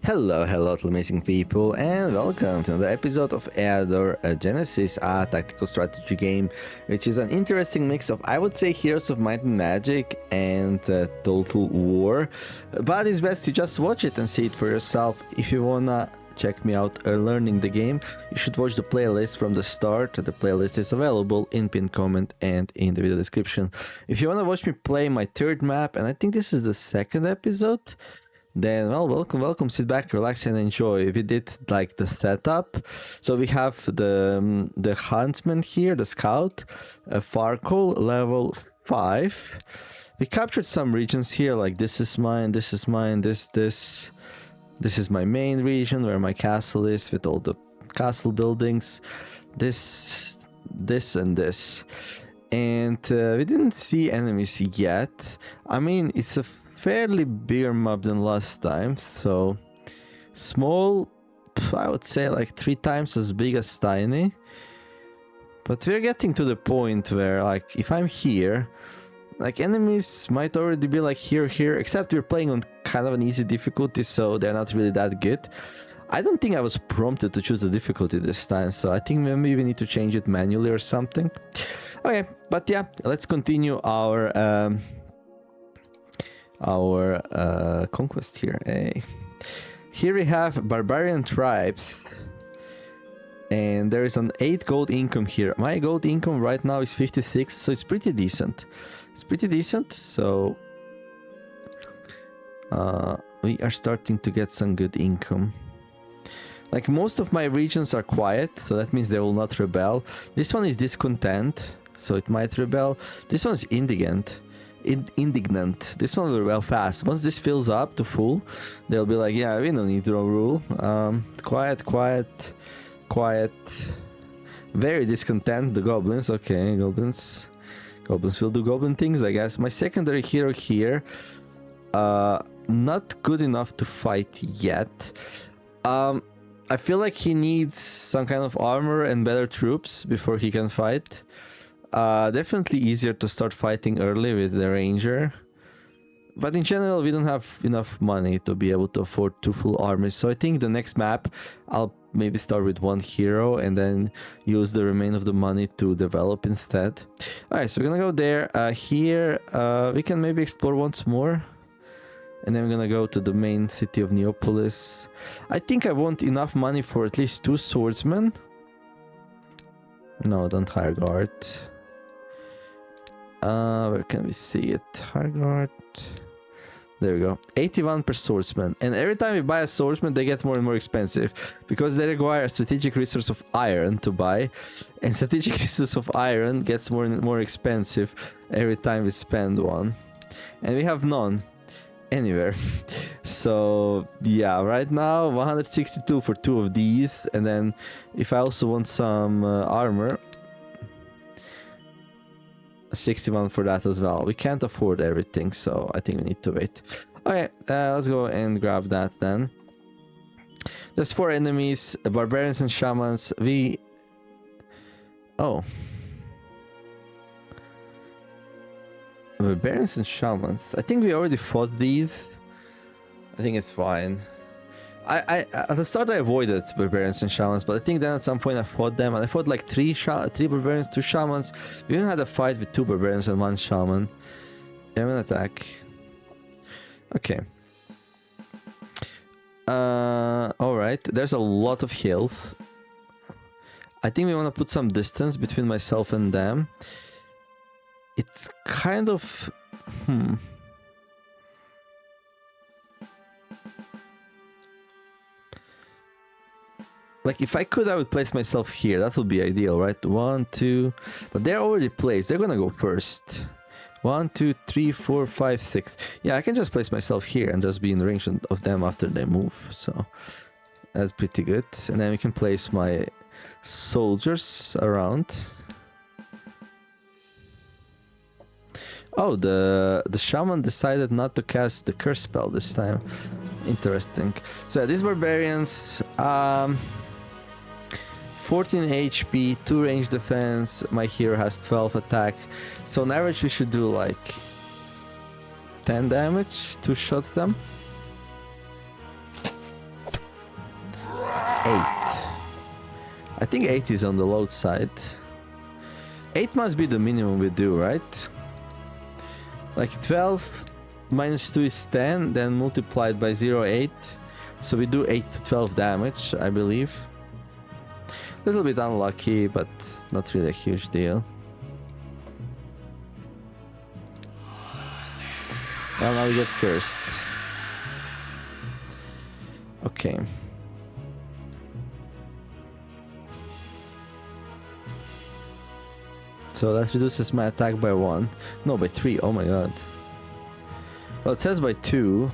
Hello to amazing people, and welcome to another episode of Eador Genesis, a tactical strategy game, which is an interesting mix of, I would say, Heroes of Might and Magic and Total War. But it's best to just watch it and see it for yourself. If you wanna check me out learning the game, you should watch the playlist from the start. The playlist is available in pinned comment and in the video description. If you wanna watch me play my third map, and I think this is the second episode, then well, welcome, sit back, relax and enjoy. We did like the setup, so we have the huntsman here, the scout, Farkle level 5. We captured some regions here, like this is mine, this is mine, this is my main region where my castle is with all the castle buildings, this and this. And we didn't see enemies yet. I mean, it's a fairly bigger map than last time, so small, I would say like 3 times as big as tiny. But we're getting to the point where, like, if I'm here, like, enemies might already be like here, except we're playing on kind of an easy difficulty, so they're not really that good. I don't think I was prompted to choose the difficulty this time, so I think maybe we need to change it manually or something. Okay, but yeah, let's continue our conquest here. Hey. Here we have barbarian tribes, and there is an 8 gold income here. My gold income right now is 56, so it's pretty decent. So we are starting to get some good income. Like, most of my regions are quiet, so that means they will not rebel. This one is discontent, so it might rebel. This one is indignant. This one will rebel fast. Once this fills up to full, they'll be like, yeah, we don't need to rule. Quiet. Very discontent. The goblins. Okay, goblins will do goblin things, I guess. My secondary hero here, not good enough to fight yet. I feel like he needs some kind of armor and better troops before he can fight. Definitely easier to start fighting early with the ranger, but in general we don't have enough money to be able to afford 2 full armies, so I think the next map I'll maybe start with 1 hero and then use the remainder of the money to develop instead. Alright, so we're gonna go there. Here we can maybe explore once more, and then we're gonna go to the main city of Neapolis. I think I want enough money for at least 2 swordsmen. No, don't hire guard. Where can we see it? Harguard. There we go. 81 per swordsman. And every time we buy a swordsman, they get more and more expensive, because they require a strategic resource of iron to buy. And strategic resource of iron gets more and more expensive every time we spend one. And we have none anywhere. So yeah, right now 162 for 2 of these. And then if I also want some armor, 61 for that as well. We can't afford everything, so I think we need to wait. Okay, let's go and grab that then. There's 4 enemies, barbarians and shamans. Barbarians and shamans. I think we already fought these. I think it's fine. I at the start I avoided barbarians and shamans, but I think then at some point I fought them, and I fought like 3 barbarians, 2 shamans. We even had a fight with 2 barbarians and 1 shaman. I'm gonna attack. Okay. Alright, there's a lot of hills. I think we want to put some distance between myself and them. It's kind of... Like, if I could, I would place myself here. That would be ideal, right? 1, 2... But they're already placed. They're gonna go first. 1, 2, 3, 4, 5, 6. Yeah, I can just place myself here and just be in range of them after they move. So that's pretty good. And then we can place my soldiers around. Oh, the shaman decided not to cast the curse spell this time. Interesting. So these barbarians... 14 HP, 2 range defense, my hero has 12 attack, so on average we should do like 10 damage to shot them. 8. I think 8 is on the low side. 8 must be the minimum we do, right? Like 12 minus 2 is 10, then multiplied by 0.8. So we do 8 to 12 damage, I believe. A little bit unlucky, but not really a huge deal. Well, now we get cursed. Okay. So that reduces my attack by 1. No, by 3. Oh my god. Well, it says by 2.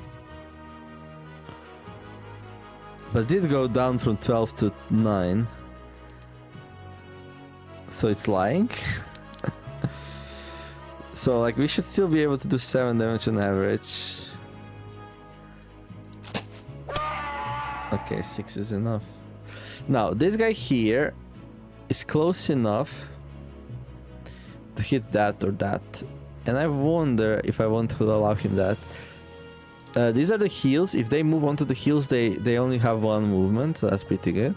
But it did go down from 12 to 9. So it's lying. So like we should still be able to do 7 damage on average. Okay, 6 is enough. Now this guy here is close enough to hit that or that, and I wonder if I want to allow him that. These are the heals. If they move onto the heals, they only have 1 movement, so that's pretty good.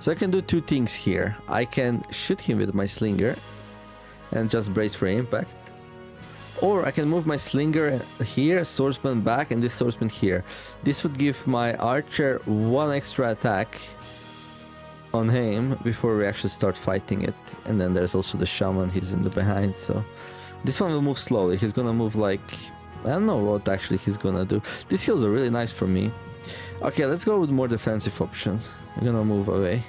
So I can do 2 things here. I can shoot him with my slinger and just brace for impact. Or I can move my slinger here, swordsman back, and this swordsman here. This would give my archer 1 extra attack on him before we actually start fighting it. And then there's also the shaman, he's in the behind, so... This one will move slowly. He's gonna move like... I don't know what actually he's gonna do. These heals are really nice for me. Okay, let's go with more defensive options. I'm gonna move away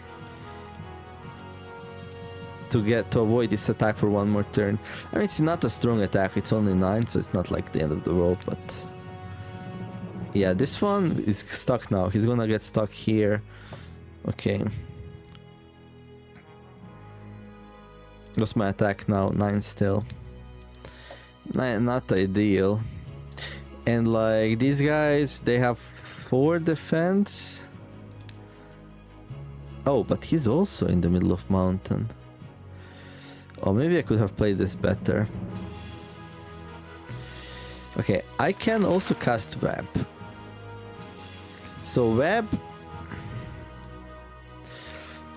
to avoid this attack for 1 more turn. I mean, it's not a strong attack, it's only 9, so it's not like the end of the world, but... Yeah, this one is stuck now. He's gonna get stuck here. Okay. What's my attack now? 9 still. Not ideal. And like, these guys, they have 4 defense. Oh, but he's also in the middle of mountain. Oh, maybe I could have played this better. Okay, I can also cast web. So web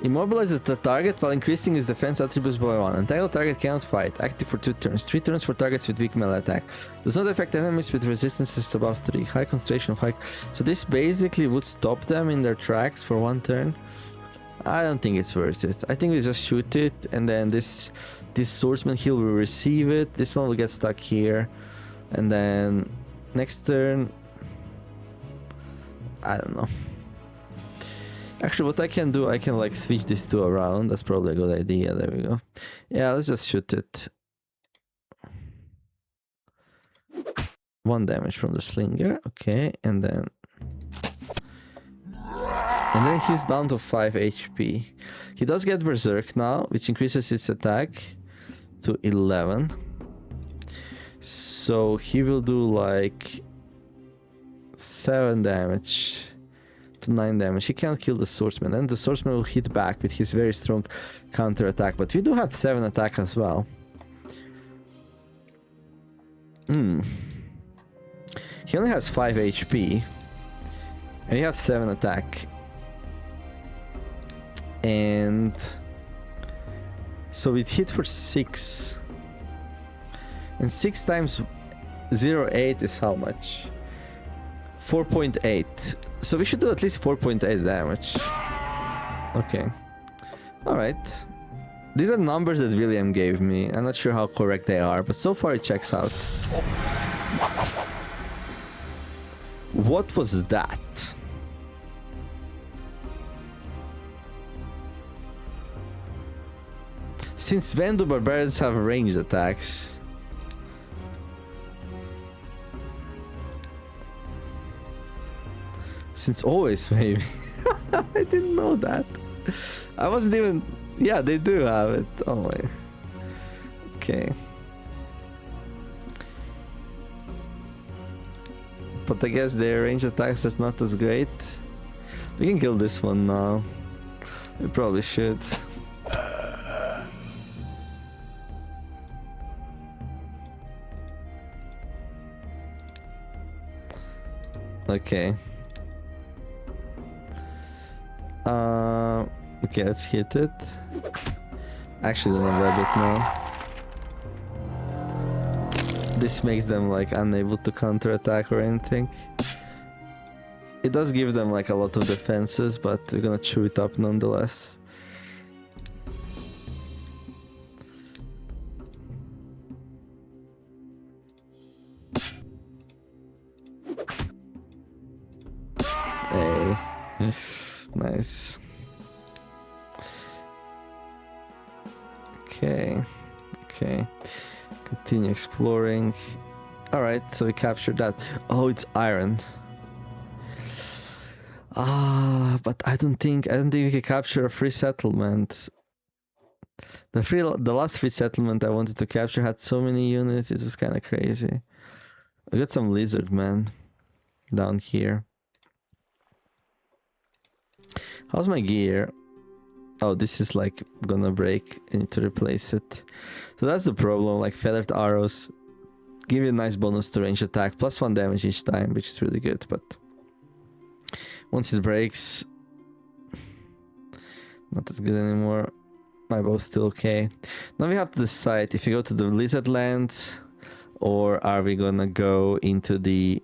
immobilizes the target while increasing his defense attributes by 1. Untitled target cannot fight. Active for 2 turns. 3 turns for targets with weak melee attack. Does not affect enemies with resistances above 3. High concentration of high... So this basically would stop them in their tracks for 1 turn. I don't think it's worth it. I think we just shoot it, and then this swordsman heal will receive it. This one will get stuck here. And then next turn... I don't know. Actually, what I can do, I can like switch these 2 around. That's probably a good idea. There we go. Yeah, let's just shoot it. 1 damage from the slinger. Okay, and then he's down to 5 HP. He does get berserk now, which increases his attack to 11. So he will do like 7 damage to 9 damage. He can't kill the swordsman, and the swordsman will hit back with his very strong counter attack. But we do have 7 attack as well. He only has 5 HP, and he has 7 attack. And so it hit for 6, and 6 times 0.8 is how much? 4.8. So we should do at least 4.8 damage. Okay. Alright. These are numbers that William gave me. I'm not sure how correct they are, but so far it checks out. What was that? Since when do barbarians have ranged attacks? Since always, maybe. I didn't know that. I wasn't even... Yeah, they do have it. Oh my... Okay. But I guess their range attacks are not as great. We can kill this one now. We probably should. Okay. Okay, let's hit it. Actually gonna web it now. This makes them like unable to counterattack or anything. It does give them like a lot of defenses, but we're gonna chew it up nonetheless. Hey. Nice. Okay. Okay. Continue exploring. Alright, so we captured that. Oh, it's iron. But I don't think we can capture a free settlement. The last free settlement I wanted to capture had so many units, it was kind of crazy. I got some lizard man down here. How's my gear? Oh, this is like gonna break. I need to replace it. So that's the problem, like feathered arrows give you a nice bonus to range attack, +1 damage each time, which is really good, but once it breaks, not as good anymore. My bow's still okay. Now we have to decide if we go to the lizard land or are we gonna go into the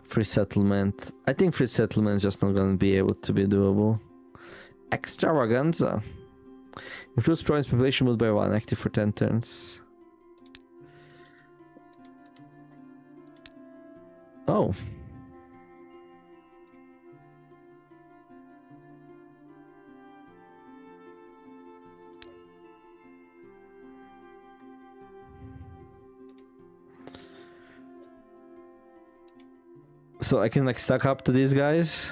free settlement. I think free settlement is just not gonna be able to be doable. Extravaganza. Improves province population moved by 1, active for 10 turns. Oh. So I can like suck up to these guys.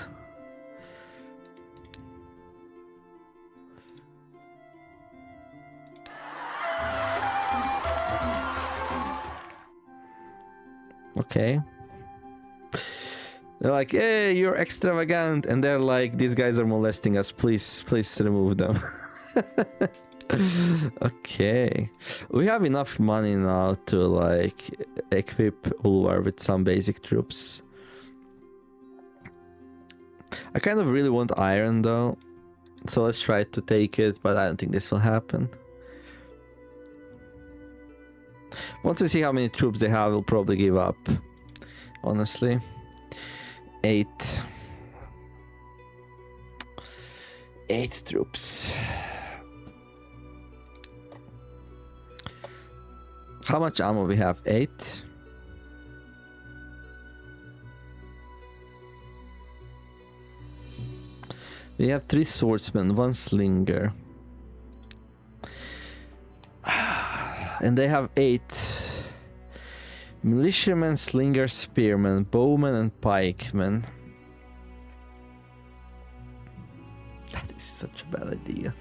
Okay. They're like, hey, you're extravagant. And they're like, these guys are molesting us. Please remove them. Okay. We have enough money now to like equip Ulvar with some basic troops. I kind of really want iron though. So let's try to take it, but I don't think this will happen. Once I see how many troops they have, I'll probably give up. Honestly. 8 troops. How much ammo we have? 8. We have 3 swordsmen, 1 slinger. And they have 8 militiamen, slingers, spearmen, bowmen, and pikemen. This is such a bad idea.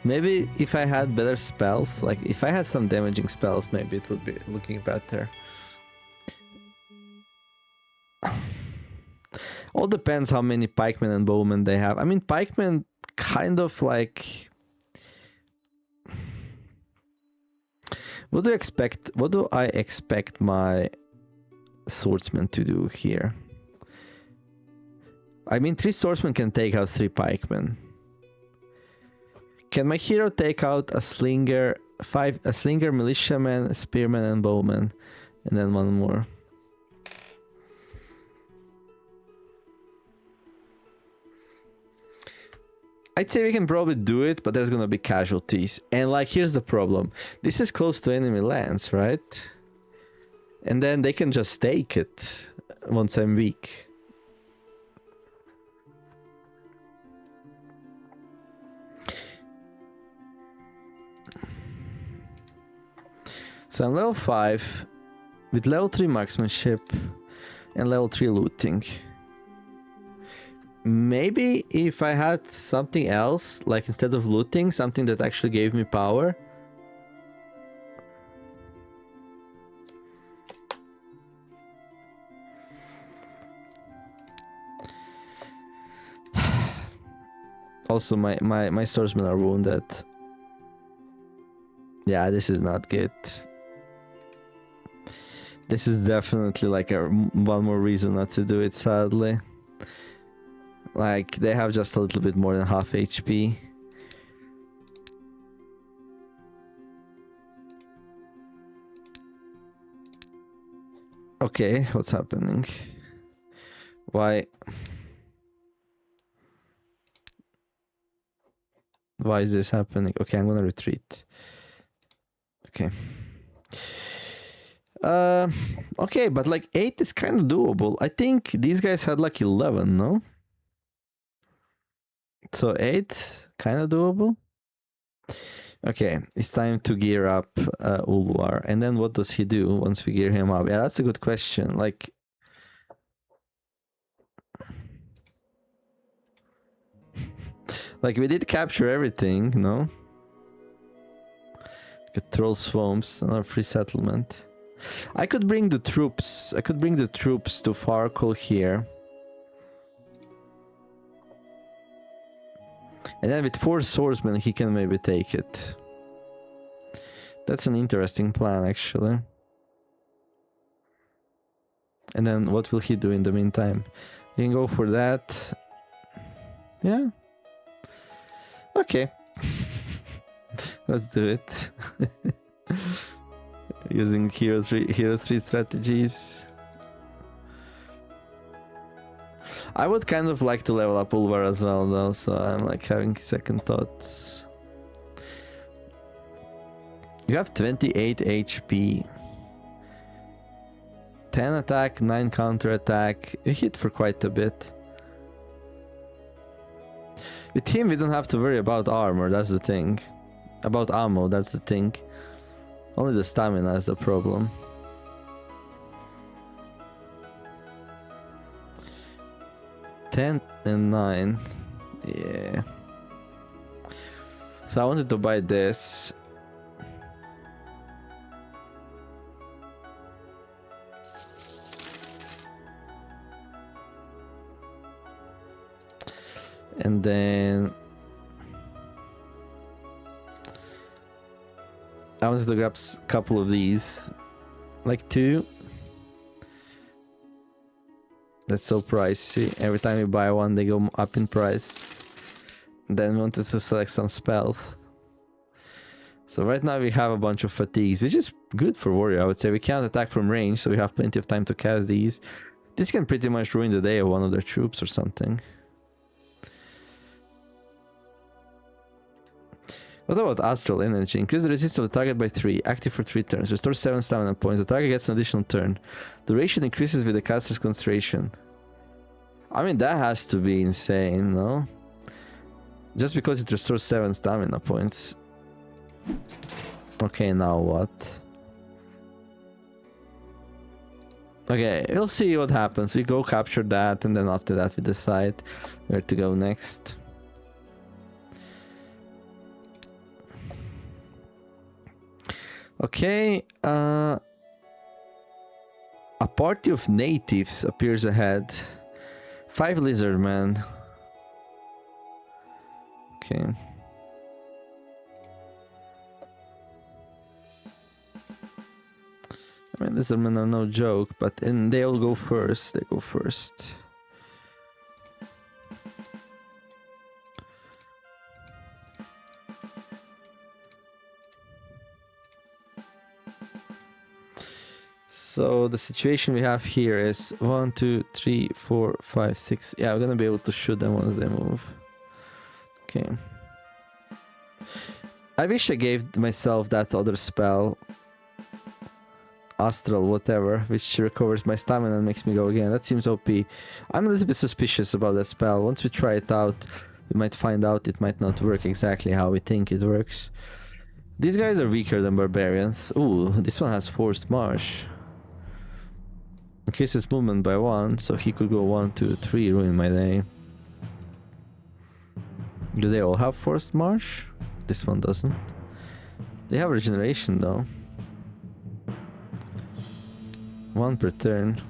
Maybe if I had better spells, like if I had some damaging spells, maybe it would be looking better. All depends how many pikemen and bowmen they have. I mean, pikemen kind of like... What do I expect my swordsman to do here? I mean, 3 swordsmen can take out 3 pikemen. Can my hero take out a slinger, a slinger, militiaman, a spearman, and bowman, and then 1 more? I'd say we can probably do it, but there's gonna be casualties. And like, here's the problem. This is close to enemy lands, right? And then they can just take it once I'm weak. So I'm level 5 with level 3 marksmanship and level 3 looting. Maybe if I had something else, like instead of looting, something that actually gave me power. Also, my swordsmen are wounded. Yeah, this is not good. This is definitely like one more reason not to do it, sadly. Like, they have just a little bit more than half HP. Okay, what's happening? Why is this happening? Okay, I'm gonna retreat. Okay. Okay, but like 8 is kind of doable. I think these guys had like 11, no? So 8, kind of doable. Okay, it's time to gear up Ulvar. And then what does he do once we gear him up? Yeah, that's a good question. Like, we did capture everything, no? Like Troll Swamps, another free settlement. I could bring the troops. I could bring the troops to Farkle here. And then with 4 swordsmen, he can maybe take it. That's an interesting plan, actually. And then what will he do in the meantime? You can go for that. Yeah. Okay. Let's do it. Using Hero 3 strategies. I would kind of like to level up Ulvar as well, though, so I'm like having second thoughts. You have 28 HP. 10 attack, 9 counter attack. You hit for quite a bit. With him, we don't have to worry about armor, that's the thing. About ammo, that's the thing. Only the stamina is the problem. $10 and $9. Yeah. So I wanted to buy this. And then I wanted to grab a couple of these, like 2. That's so pricey. Every time you buy one, they go up in price. Then we wanted to select some spells. So right now we have a bunch of fatigues, which is good for warrior, I would say. We can't attack from range, so we have plenty of time to cast these. This can pretty much ruin the day of one of their troops or something. What about Astral Energy? Increase the resistance of the target by 3. Active for 3 turns. Restore 7 stamina points. The target gets an additional turn. Duration increases with the caster's concentration. I mean, that has to be insane, no? Just because it restores 7 stamina points. Okay, now what? Okay, we'll see what happens. We go capture that, and then after that we decide where to go next. Okay, a party of natives appears ahead. 5 lizard men. Okay. I mean, lizard men are no joke, but they all go first. They go first. So the situation we have here is 1, 2, 3, 4, 5, 6. Yeah, we're gonna be able to shoot them once they move. Okay. I wish I gave myself that other spell. Astral, whatever, which recovers my stamina and makes me go again. That seems OP. I'm a little bit suspicious about that spell. Once we try it out, we might find out it might not work exactly how we think it works. These guys are weaker than barbarians. Ooh, this one has forced march. Increases movement by 1, so he could go 1, 2, 3, ruin my day. Do they all have forced march? This one doesn't. They have regeneration though. 1 per turn.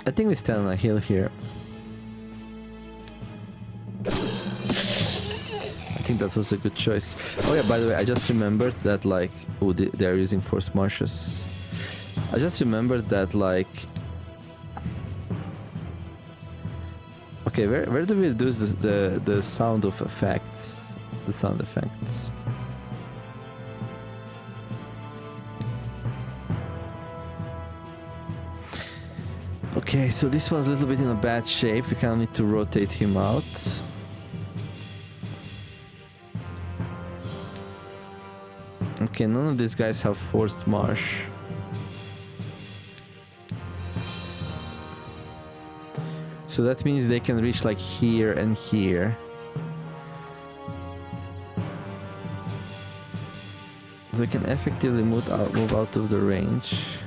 I think we stand on a hill here. I think that was a good choice. Oh yeah, by the way, I just remembered that like, oh, they're using forced marshes. I just remembered that like, okay, where do we do the sound of effects? The sound effects. Okay, so this one's a little bit in a bad shape. We kind of need to rotate him out. Okay, none of these guys have forced marsh. So that means they can reach like here and here. They can effectively move out of the range.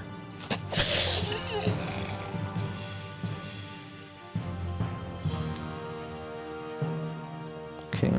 Okay.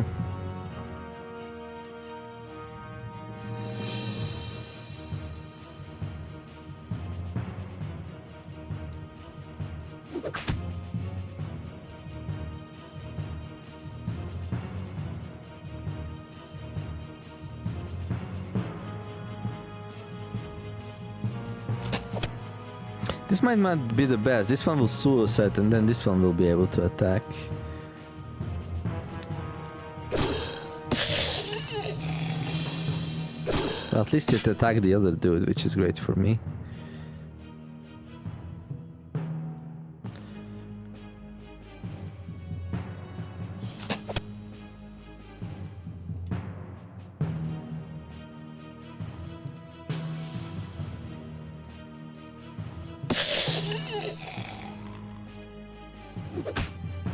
This might not be the best. This one will suicide and then this one will be able to attack. Well, at least it attacked the other dude, which is great for me.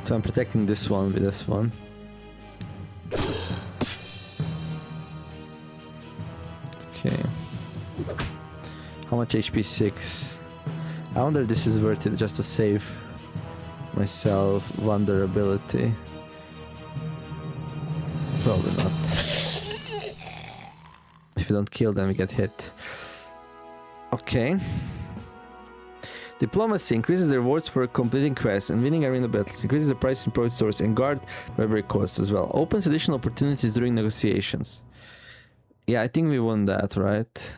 So I'm protecting this one with this one. Okay. How much HP? 6. I wonder if this is worth it just to save myself vulnerability. Probably not. If you don't kill them, we get hit. Okay. Diplomacy increases the rewards for completing quests and winning arena battles, increases the price in profit source and guard library costs as well. Opens additional opportunities during negotiations. Yeah, I think we won that, right?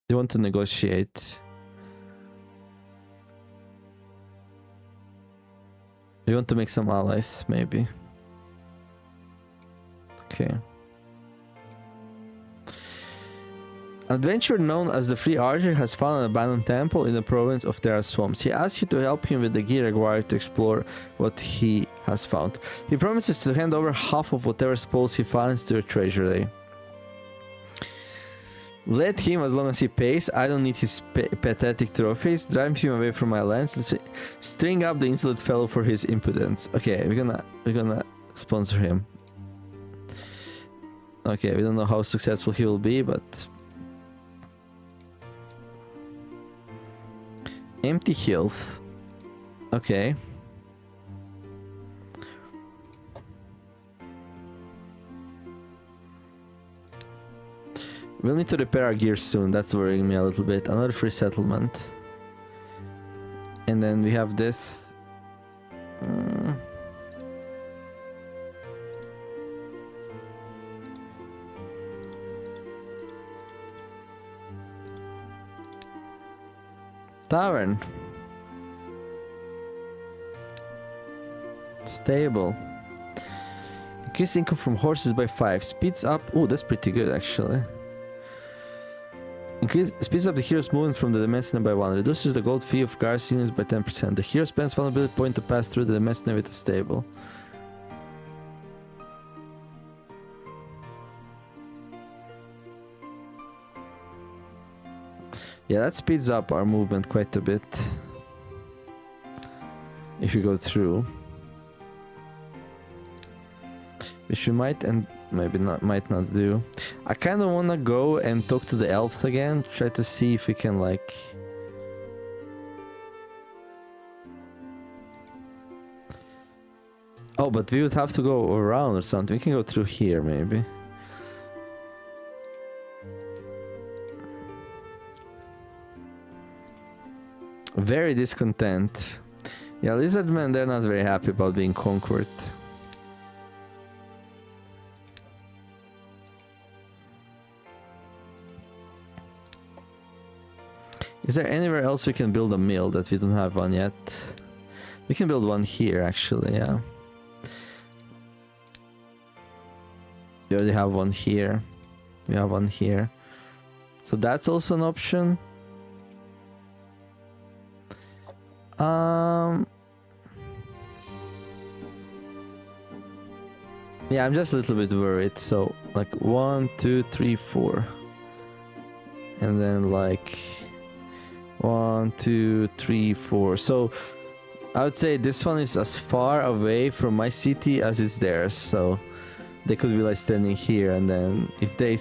We want to negotiate. We want to make some allies, maybe. Okay. An adventurer known as the Free Archer has found an abandoned temple in the province of Terra Swamps. He asks you to help him with the gear required to explore what he has found. He promises to hand over half of whatever spoils he finds to your treasury. Let him as long as he pays. I don't need his pathetic trophies. Drive him away from my lands. String up the insolent fellow for his impudence. Okay, we're gonna sponsor him. Okay, we don't know how successful he will be, but empty hills. Okay. We'll need to repair our gear soon. That's worrying me a little bit. Another free settlement. And then we have this. Tavern. Stable. Increase income from horses by 5. Speeds up. Oh, that's pretty good actually. Speeds up the hero's movement from the Dimension by 1. Reduces the gold fee of guards units by 10%. The hero spends vulnerability point to pass through the Dimension with a stable. Yeah, that speeds up our movement quite a bit. If you go through. Which we might and maybe not might not do. I kind of want to go and talk to the elves again. Try to see if we can like... Oh, but we would have to go around or something. We can go through here maybe. Very discontent. Yeah, lizardmen, they're not very happy about being conquered. Is there anywhere else we can build a mill that we don't have one yet? We can build one here, actually, yeah. We already have one here. We have one here. So that's also an option. Yeah, I'm just a little bit worried. So, like 1, 2, 3, 4. And then like 1, 2, 3, 4. So I would say this one is as far away from my city as it's theirs. So they could be like standing here, and then if they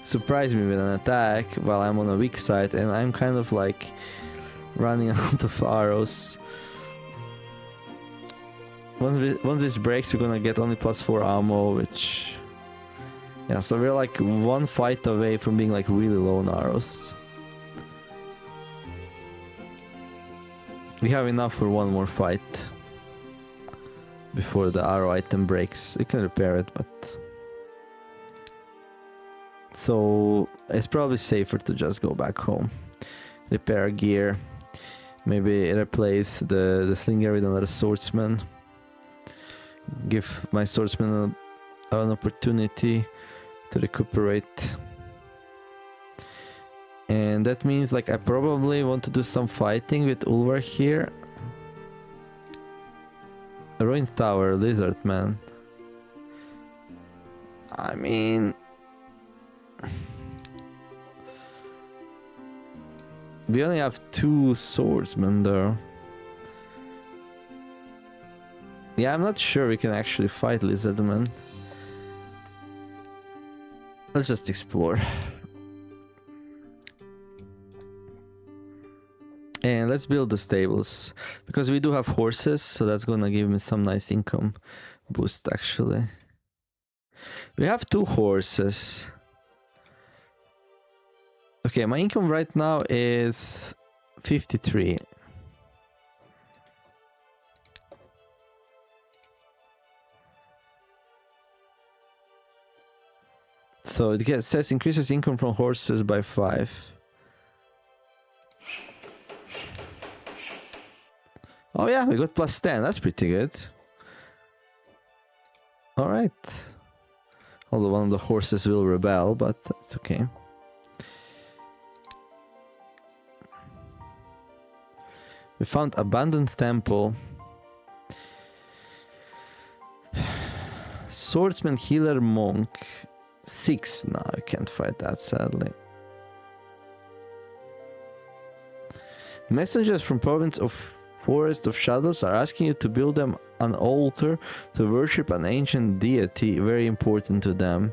surprise me with an attack while I'm on a weak side and I'm kind of like running out of arrows. Once this breaks, we're gonna get only +4 ammo, which... Yeah, so we're like one fight away from being like really low on arrows. We have enough for one more fight before the arrow item breaks. We can repair it, but... So it's probably safer to just go back home. Repair gear. Maybe replace the slinger with another swordsman. Give my swordsman an opportunity to recuperate. And that means like I probably want to do some fighting with Ulvar here. A ruined tower, lizard man. I mean... We only have 2 swordsmen though. Yeah, I'm not sure we can actually fight lizardmen. Let's just explore. And let's build the stables. Because we do have horses, so that's gonna give me some nice income boost actually. We have 2 horses. Okay, my income right now is 53. So it says increases income from horses by 5. Oh yeah, we got +10. That's pretty good. Alright. Although one of the horses will rebel, but that's okay. We found abandoned temple. Swordsman, healer, monk. 6. No, I can't fight that, sadly. Messengers from province of Forest of Shadows are asking you to build them an altar to worship an ancient deity, very important to them.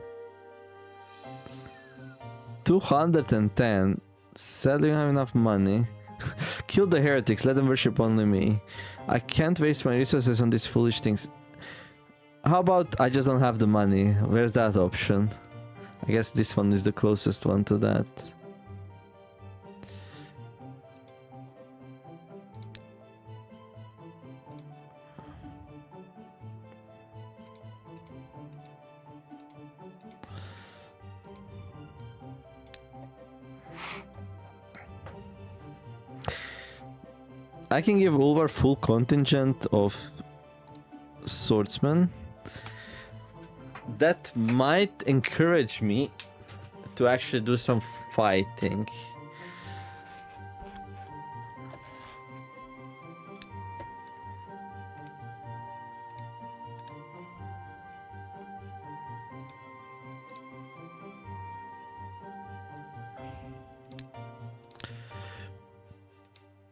210. Sadly, we don't have enough money. Kill the heretics, let them worship only me. I can't waste my resources on these foolish things. How about I just don't have the money? Where's that option? I guess this one is the closest one to that. I can give Ulvar full contingent of swordsmen. That might encourage me to actually do some fighting.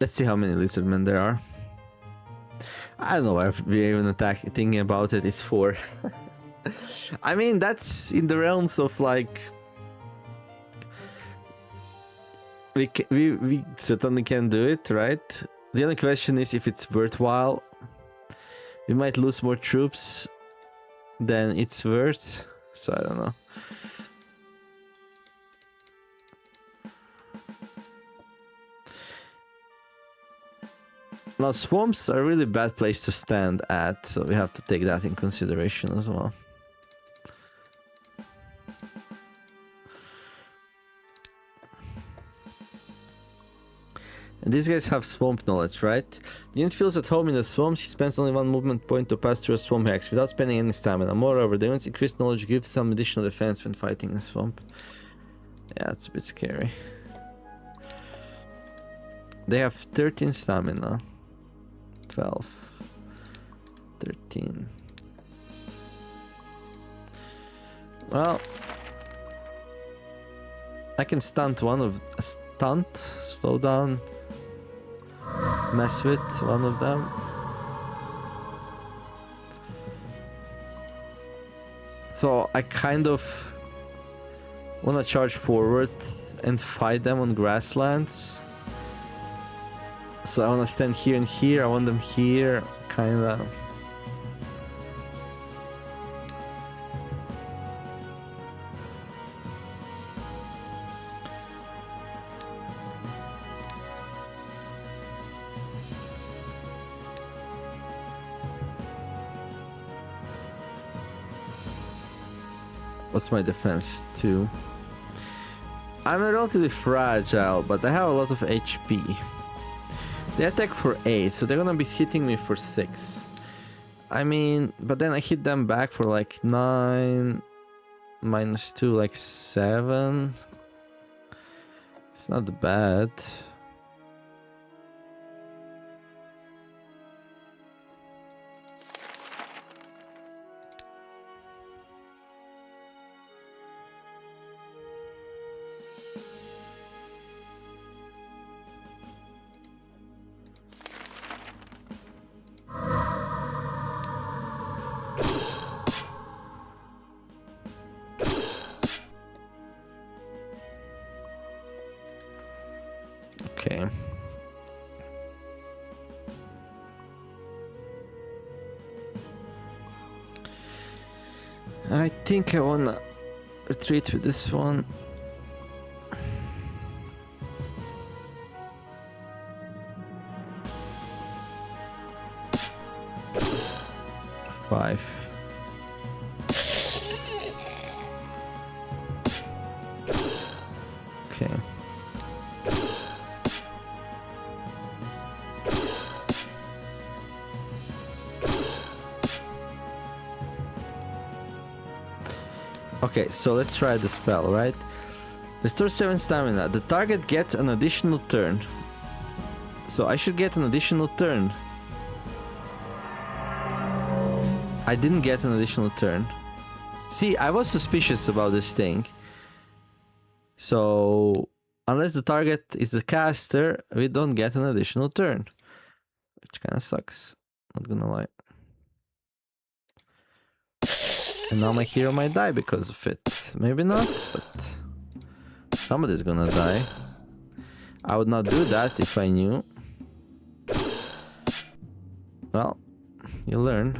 Let's see how many lizardmen there are. I don't know why we're even thinking about it. It's 4. I mean, that's in the realms of like... We certainly can do it, right? The only question is if it's worthwhile. We might lose more troops than it's worth, so I don't know. Now, swamps are a really bad place to stand at, so we have to take that in consideration as well. And these guys have swamp knowledge, right? The unit feels at home in the swamps. He spends only one movement point to pass through a swamp hex without spending any stamina. Moreover, the unit's increased knowledge gives some additional defense when fighting in swamp. Yeah, it's a bit scary. They have 13 stamina. 12. 13. Well, I can stunt one of... Stunt? Slow down. Mess with one of them. So I kind of want to charge forward and fight them on grasslands. So I want to stand here and here. I want them here, kind of. What's my defense? 2. I'm relatively fragile, but I have a lot of HP. They attack for 8, so they're gonna be hitting me for 6. I mean, but then I hit them back for like 9 minus 2, like 7. It's not bad. Okay. I think I wanna retreat with this one. Five. Okay. Okay, so let's try the spell, right? Restore 7 stamina. The target gets an additional turn. So I should get an additional turn. I didn't get an additional turn. See, I was suspicious about this thing. So, unless the target is the caster, we don't get an additional turn. Which kind of sucks. Not gonna lie. And now my hero might die because of it. Maybe not, but somebody's gonna die. I would not do that if I knew. Well, you learn.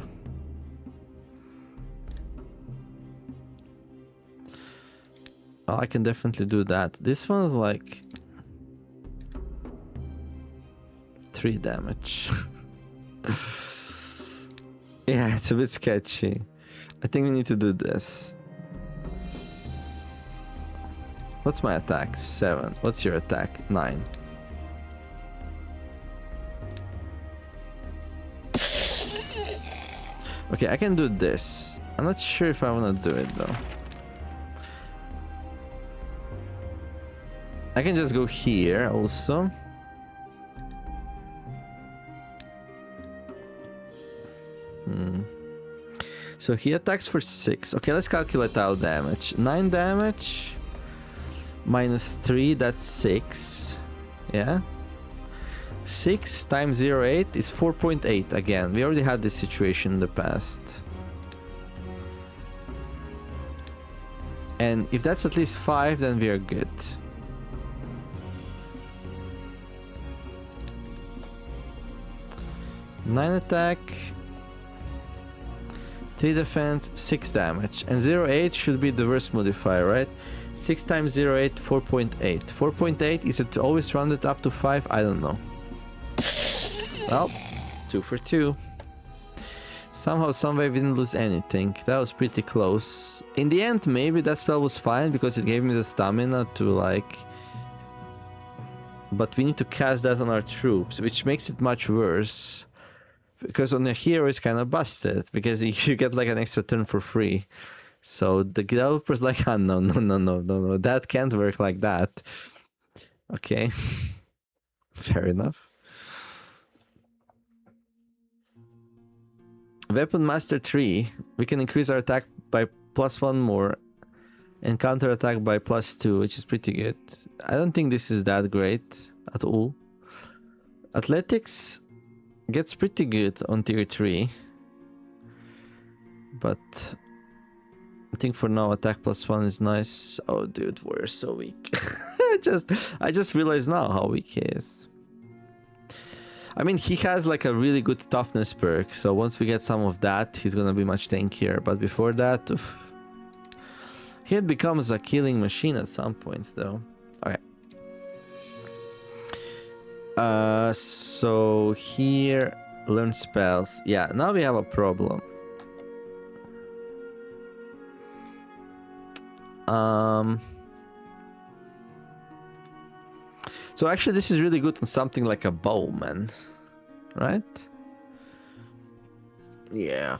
Well, I can definitely do that. This one's like 3 damage. Yeah, it's a bit sketchy. I think we need to do this. What's my attack? 7. What's your attack? 9. Okay, I can do this. I'm not sure if I want to do it though. I can just go here also. So he attacks for 6. Okay, let's calculate our damage. 9 damage minus 3, that's 6. Yeah. 6 times 0.8 is 4.8 again. We already had this situation in the past. And if that's at least 5, then we are good. Nine attack, 3 defense, 6 damage, and 0.8 should be the worst modifier, right? 6 times 0.8, 4.8. 4.8, is it always rounded up to 5? I don't know. Well, 2 for 2. Somehow, someway we didn't lose anything. That was pretty close. In the end, maybe that spell was fine because it gave me the stamina to like... But we need to cast that on our troops, which makes it much worse. Because on the hero it's kind of busted, because you get like an extra turn for free. So the developer's like, oh, no, that can't work like that. Okay. Fair enough. Weapon Master 3, we can increase our attack by +1 more and counter attack by +2, which is pretty good. I don't think this is that great at all. Athletics gets pretty good on tier 3, but I think for now attack +1 is nice. Oh dude, we're so weak. I just realized now how weak he is. I mean, he has like a really good toughness perk, so once we get some of that, he's gonna be much tankier. But before that, oof, he becomes a killing machine at some point, though. Okay. So here, learn spells. Yeah, now we have a problem. So actually this is really good on something like a bowman, right? Yeah.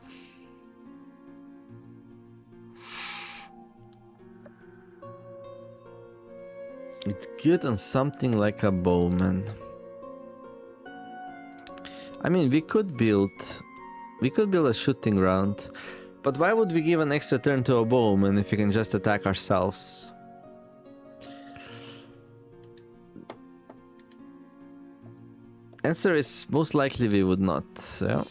It's good on something like a bowman. I mean, we could build a shooting round, but why would we give an extra turn to a bowman if we can just attack ourselves? Answer is most likely we would not. So.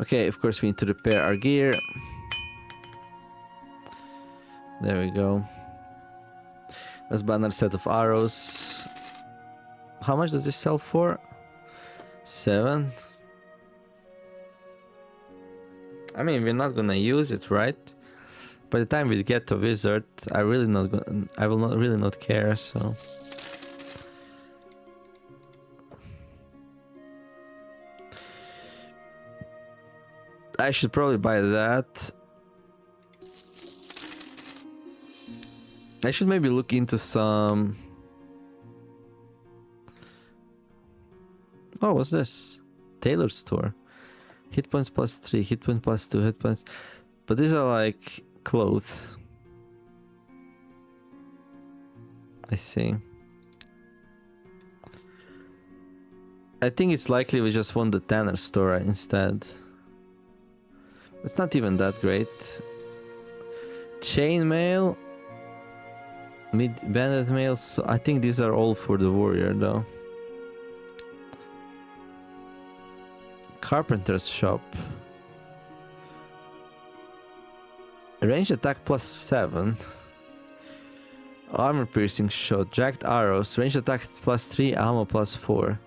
Okay, of course we need to repair our gear. There we go. Let's buy another set of arrows. How much does this sell for? 7. I mean, we're not gonna use it, right? By the time we get to wizard, I will not really not care. So I should probably buy that. I should maybe look into some. Oh, what's this? Tailor store. Hit points +3, hit point +2, hit points. But these are like clothes. I see. I think it's likely we just want the Tanner store instead. It's not even that great. Chainmail. Banded mail. So I think these are all for the warrior though. Carpenter's shop. Ranged attack +7. Armor piercing shot. Jagged arrows. Ranged attack +3. Ammo +4.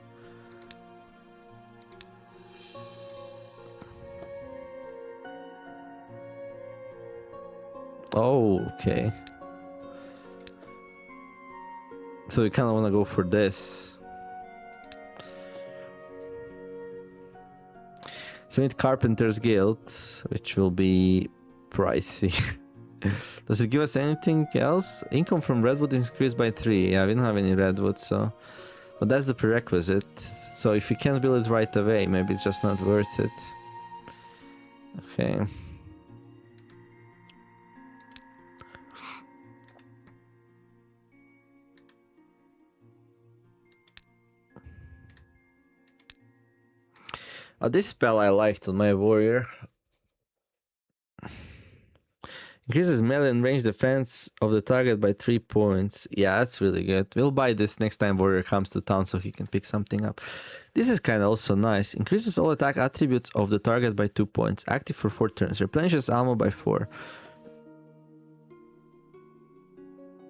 Oh, okay. So we kind of want to go for this. So we need Carpenter's Guild, which will be pricey. Does it give us anything else? Income from redwood increased by 3. Yeah, we don't have any redwood, so... But that's the prerequisite. So if you can't build it right away, maybe it's just not worth it. Okay. This spell I liked on my warrior. Increases melee and range defense of the target by 3 points. Yeah, that's really good. We'll buy this next time warrior comes to town so he can pick something up. This is kind of also nice. Increases all attack attributes of the target by 2 points. Active for 4 turns. Replenishes ammo by 4.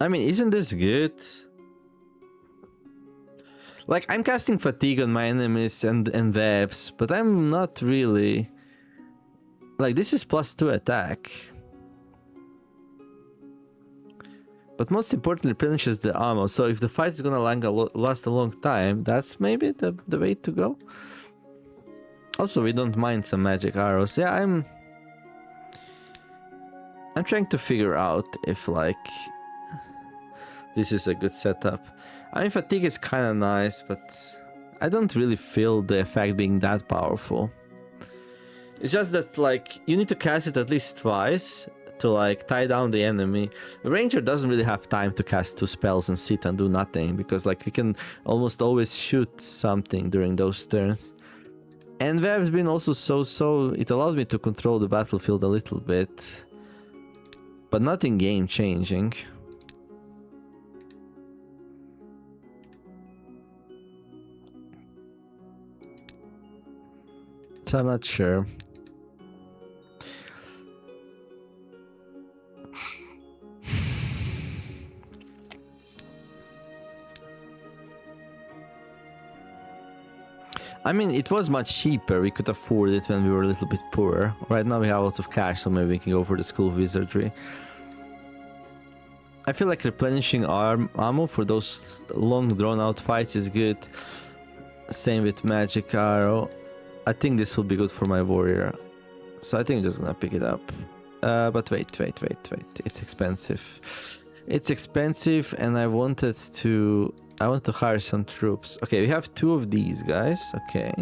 I mean, isn't this good? Like, I'm casting fatigue on my enemies and webs, but I'm not really Like, this is +2 attack. But most importantly, replenishes the ammo. So if the fight is gonna last a long time, that's maybe the way to go. Also, we don't mind some magic arrows. Yeah, I'm trying to figure out if, like, this is a good setup. I mean, fatigue is kind of nice, but I don't really feel the effect being that powerful. It's just that, like, you need to cast it at least twice to, like, tie down the enemy. The ranger doesn't really have time to cast 2 spells and sit and do nothing, because, like, we can almost always shoot something during those turns. And Vev's been also so it allowed me to control the battlefield a little bit, but nothing game changing. So I'm not sure. I mean, it was much cheaper. We could afford it when we were a little bit poorer. Right now we have lots of cash, so maybe we can go for the school wizardry. I feel like replenishing ammo for those long drawn out fights is good. Same with magic arrow. I think this will be good for my warrior. So I think I'm just gonna pick it up. But wait. It's expensive. It's expensive, and I want to hire some troops. Okay, we have 2 of these guys. Okay.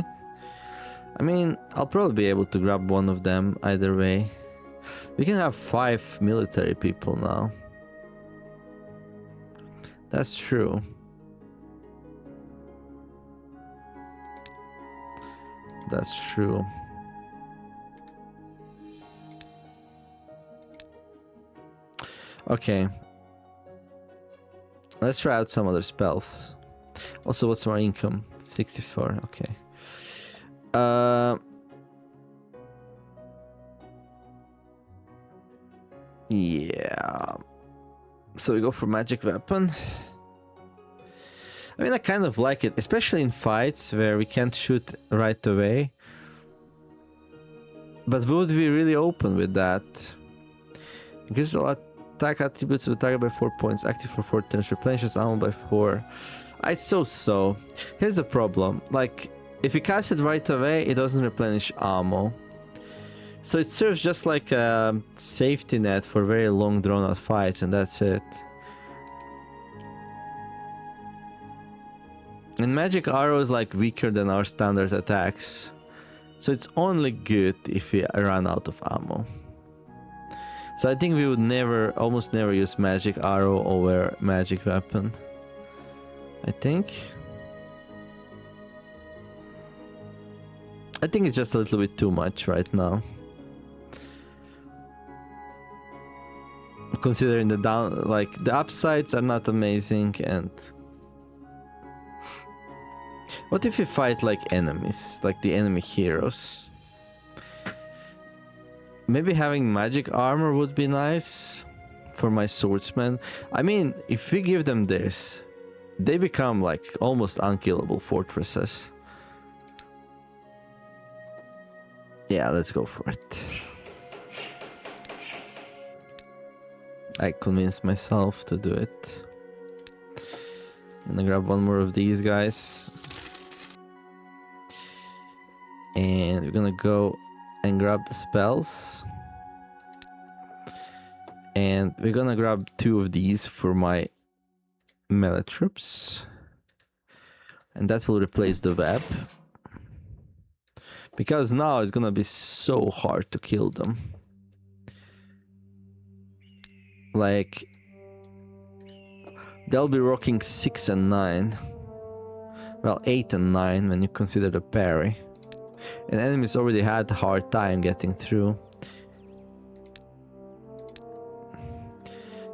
I mean, I'll probably be able to grab one of them either way. We can have 5 military people now. That's true. That's true. Okay. Let's try out some other spells. Also, what's my income? 64, okay. Yeah. So we go for magic weapon. I mean, I kind of like it, especially in fights where we can't shoot right away. But would we really open with that? Increases all attack attributes to the target by 4 points, active for 4 turns, replenishes ammo by 4. It's so. Here's the problem. Like, if you cast it right away, it doesn't replenish ammo. So it serves just like a safety net for very long drawn out fights, and that's it. And magic arrow is like weaker than our standard attacks. So it's only good if we run out of ammo. So I think we would almost never use magic arrow over magic weapon. I think it's just a little bit too much right now. Considering the upsides are not amazing, and what if we fight like enemies, like the enemy heroes? Maybe having magic armor would be nice for my swordsman. I mean, if we give them this, they become like almost unkillable fortresses. Yeah, let's go for it. I convinced myself to do it. I'm gonna grab one more of these guys. And we're gonna go and grab the spells. And we're gonna grab 2 of these for my melee troops. And that will replace the web. Because now it's gonna be so hard to kill them. Like, they'll be rocking 6 and 9. Well, 8 and 9 when you consider the parry. And enemies already had a hard time getting through.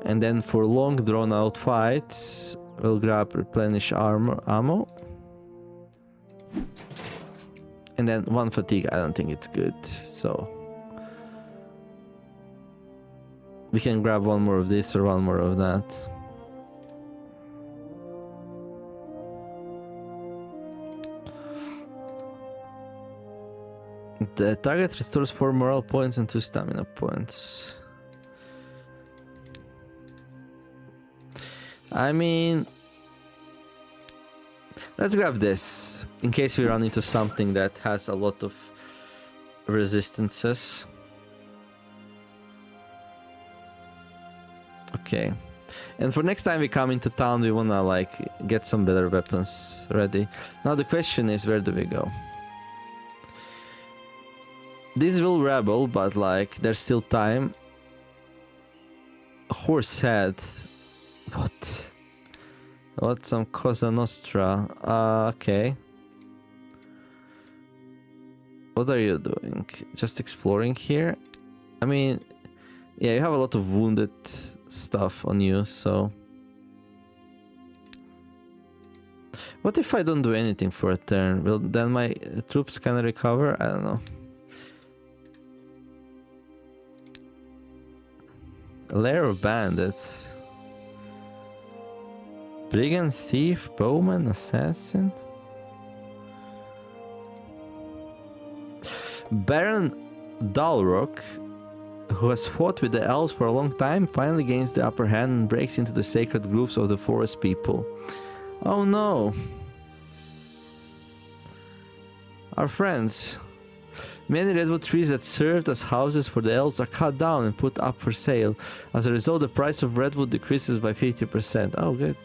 And then for long drawn out fights, we'll grab replenish ammo. And then 1 fatigue, I don't think it's good, so we can grab 1 more of this or 1 more of that. The target restores 4 morale points and 2 stamina points. I mean, let's grab this in case we run into something that has a lot of resistances. Okay. And for next time we come into town, we wanna like get some better weapons ready. Now the question is, where do we go? This will rebel, but like there's still time. Horse head. What? What, some Cosa Nostra? Okay. What are you doing? Just exploring here? I mean, yeah, you have a lot of wounded stuff on you, so... What if I don't do anything for a turn? Will then my troops kind of recover? I don't know. A lair of bandits. Brigand, thief, bowman, assassin. Baron Dalrock, who has fought with the elves for a long time, finally gains the upper hand and breaks into the sacred grooves of the forest people. Oh no. Our friends. Many redwood trees that served as houses for the elves are cut down and put up for sale. As a result, the price of redwood decreases by 50%. Oh, good.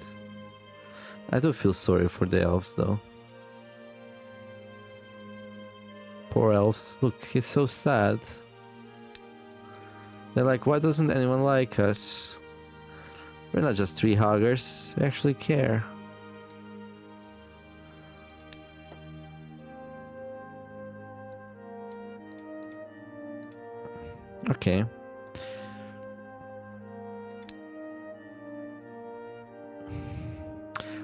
I do feel sorry for the elves, though. Poor elves. Look, he's so sad. They're like, why doesn't anyone like us? We're not just tree hoggers. We actually care. Okay.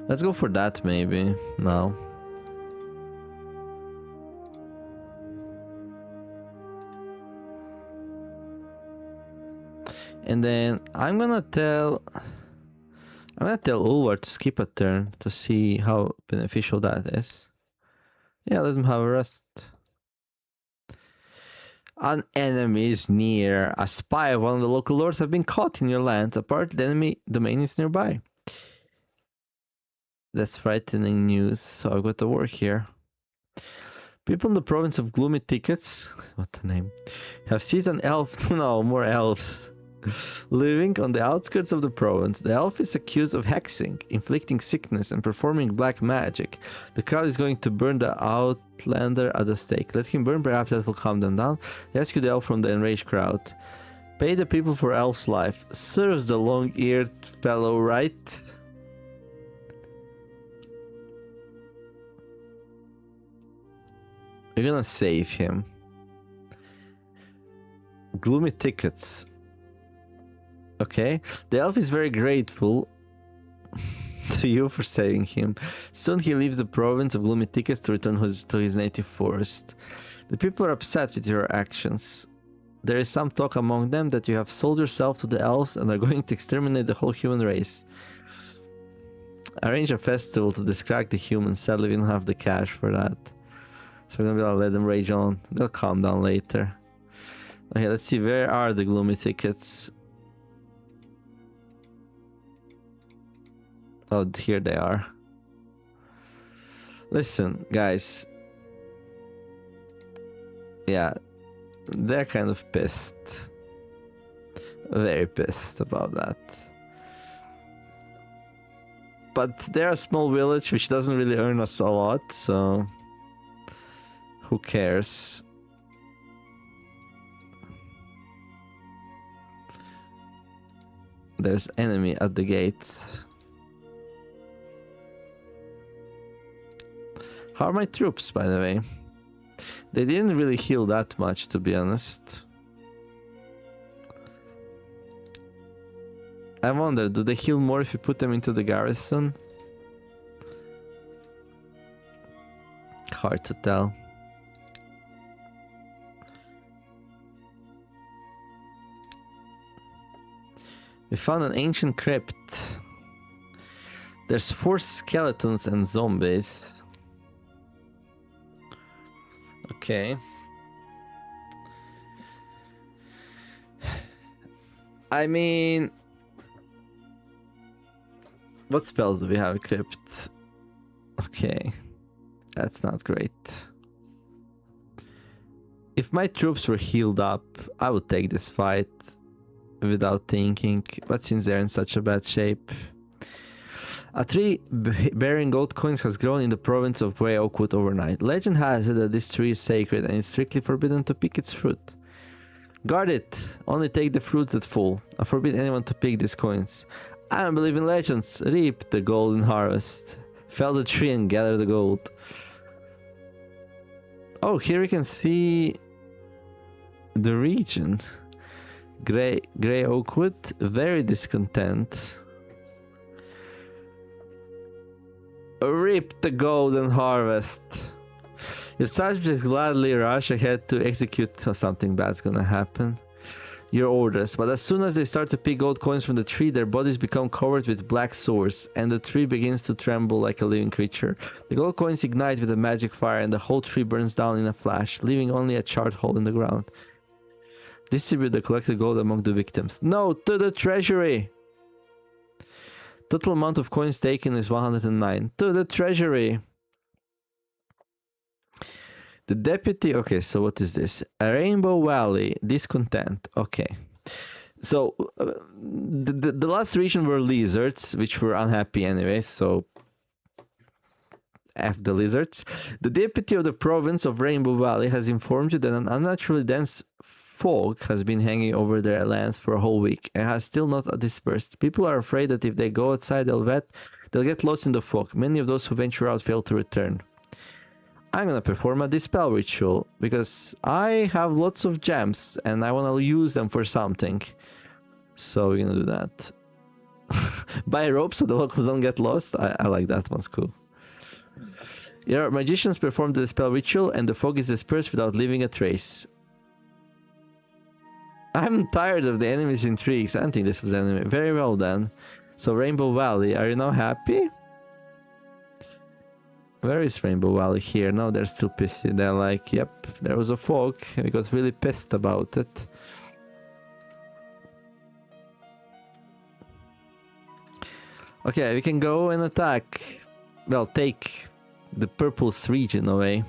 Let's go for that maybe now. And then I'm gonna tell Ulvar to skip a turn to see how beneficial that is. Yeah, let him have a rest. An enemy is near. A spy of one of the local lords have been caught in your lands. Apparently the enemy domain is nearby. That's frightening news, so I've got to work here. People in the province of Gloomy Tickets, what the name, have seized an elf, no, more elves, living on the outskirts of the province. The elf is accused of hexing, inflicting sickness, and performing black magic. The crowd is going to burn the outlander at the stake. Let him burn, perhaps that will calm them down. Rescue the elf from the enraged crowd. Pay the people for elf's life. Serves the long-eared fellow right? You're gonna save him. Gloomy Tickets. Okay. The elf is very grateful to you for saving him. Soon he leaves the province of Gloomy Tickets to return to his native forest. The people are upset with your actions. There is some talk among them that you have sold yourself to the elves and are going to exterminate the whole human race. Arrange a festival to distract the humans. Sadly, we don't have the cash for that. So we're gonna be able to let them rage on. They'll calm down later. Okay, let's see. Where are the Gloomy Tickets? Oh, here they are. Listen, guys. Yeah, they're kind of pissed. Very pissed about that. But they're a small village which doesn't really earn us a lot, so... who cares? There's enemy at the gates. How are my troops, by the way? They didn't really heal that much, to be honest. I wonder, do they heal more if you put them into the garrison? Hard to tell. We found an ancient crypt. There's 4 skeletons and zombies. Okay. I mean, what spells do we have equipped? Okay, that's not great. If my troops were healed up, I would take this fight without thinking, but since they're in such a bad shape... A tree bearing gold coins has grown in the province of Grey Oakwood overnight. Legend has it that this tree is sacred and it's strictly forbidden to pick its fruit. Guard it, only take the fruits that fall. I forbid anyone to pick these coins. I don't believe in legends. Reap the golden harvest. Fell the tree and gather the gold. Oh, here we can see the region. Grey Oakwood, very discontent. Reap the golden harvest. Your subjects gladly rush ahead to execute something bad's gonna happen. Your orders, but as soon as they start to pick gold coins from the tree, their bodies become covered with black sores, and the tree begins to tremble like a living creature. The gold coins ignite with a magic fire, and the whole tree burns down in a flash, leaving only a charred hole in the ground. Distribute the collected gold among the victims. No, to the treasury! Total amount of coins taken is 109. To the treasury! The deputy... Okay, so what is this? A Rainbow Valley. Discontent. Okay. So, the last region were lizards, which were unhappy anyway, so... F the lizards. The deputy of the province of Rainbow Valley has informed you that an unnaturally dense fog has been hanging over their lands for a whole week and has still not dispersed. People are afraid that if they go outside they'll get lost in the fog. Many of those who venture out fail to return. I'm gonna perform a dispel ritual because I have lots of gems and I wanna use them for something. So we're gonna do that. Buy a rope so the locals don't get lost. I like that one's cool. Your magicians perform the dispel ritual and the fog is dispersed without leaving a trace. I'm tired of the enemy's intrigues. I don't think this was enemy. Very well then. So Rainbow Valley, are you now happy? Where is Rainbow Valley? Here. No, they're still pissed. They're like, yep, there was a fog. We got really pissed about it. Okay, we can go and attack. Well, take the purple's region away.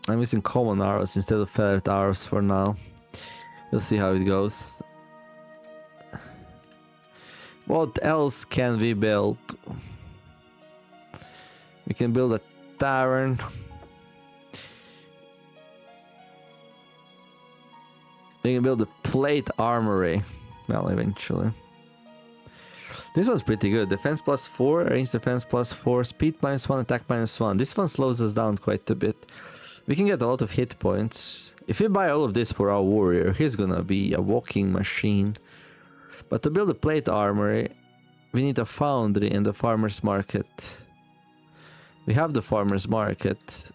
I'm using common arrows instead of feathered arrows for now. We'll see how it goes. What else can we build? We can build a tavern. We can build a plate armory. Well, eventually. This one's pretty good. Defense +4, range defense +4, speed -1, attack -1. This one slows us down quite a bit. We can get a lot of hit points. If we buy all of this for our warrior, he's gonna be a walking machine. But to build a plate armory, we need a foundry and a farmer's market. We have the farmer's market,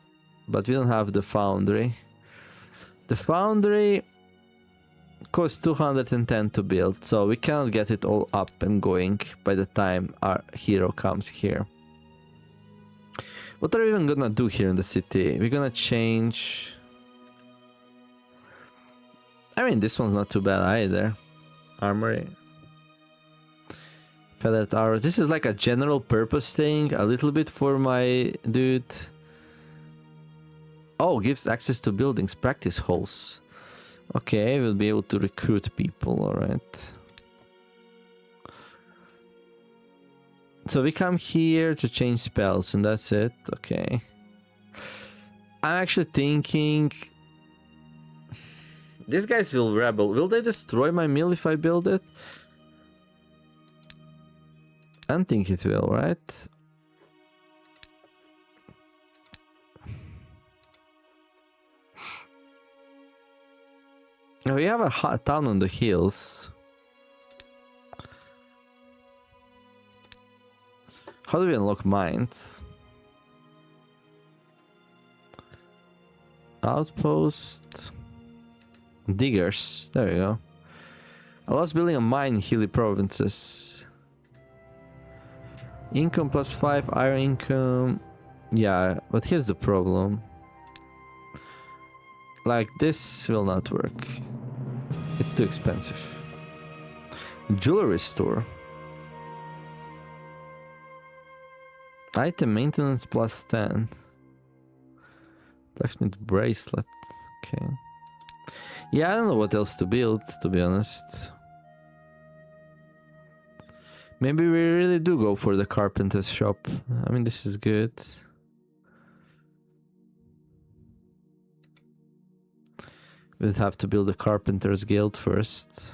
but we don't have the foundry. The foundry costs 210 to build, so we cannot get it all up and going by the time our hero comes here. What are we even gonna do here in the city? We're gonna change... I mean, this one's not too bad either. Armory. Feathered arrows. This is like a general purpose thing, a little bit for my dude. Oh, gives access to buildings, practice halls. Okay, we'll be able to recruit people, alright. So we come here to change spells and that's it, okay. I'm actually thinking... These guys will rebel. Will they destroy my mill if I build it? I don't think it will, right? We have a hot town on the hills. How do we unlock mines? Outpost. Diggers. There we go. Allows building a mine in hilly provinces. Income +5, iron income. Yeah, but here's the problem. Like, this will not work. It's too expensive. Jewelry store. Item maintenance plus 10. Blacksmith bracelet. Okay. Yeah, I don't know what else to build, to be honest. Maybe we really do go for the carpenter's shop. I mean, this is good. We'll have to build a carpenter's guild first.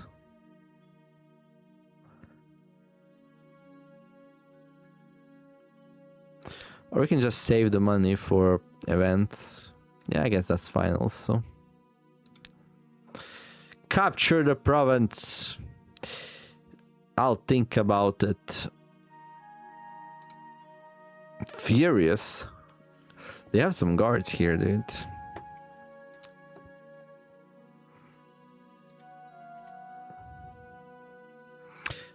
Or we can just save the money for events. Yeah, I guess that's fine also. Capture the province. I'll think about it. Furious. They have some guards here, dude.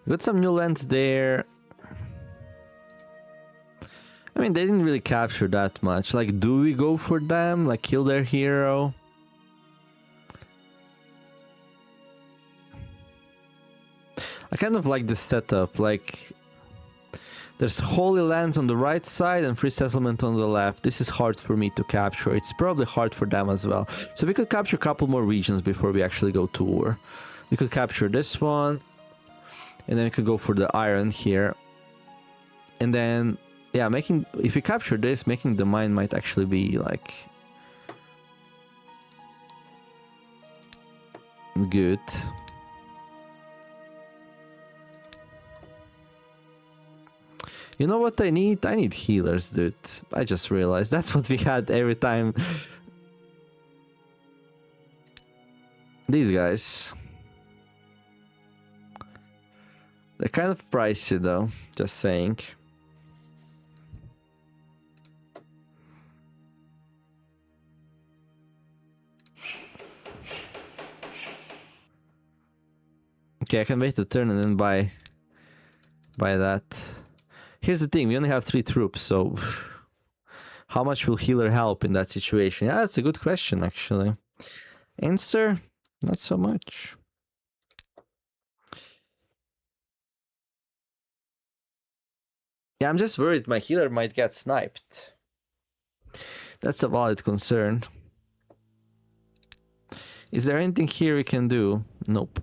Got some new lands there. I mean, they didn't really capture that much. Like, do we go for them? Like, kill their hero? I kind of like this setup. Like, there's holy lands on the right side and free settlement on the left. This is hard for me to capture. It's probably hard for them as well. So we could capture a couple more regions before we actually go to war. We could capture this one. And then we could go for the iron here. And then, yeah, if we capture this, making the mine might actually be, like, good. You know what I need? I need healers, dude. I just realized that's what we had every time. These guys. They're kind of pricey though, just saying. Okay, I can wait a turn and then buy that. Here's the thing, we only have 3 troops, so how much will healer help in that situation? Yeah, that's a good question actually. Answer, not so much. Yeah, I'm just worried my healer might get sniped. That's a valid concern. Is there anything here we can do? Nope.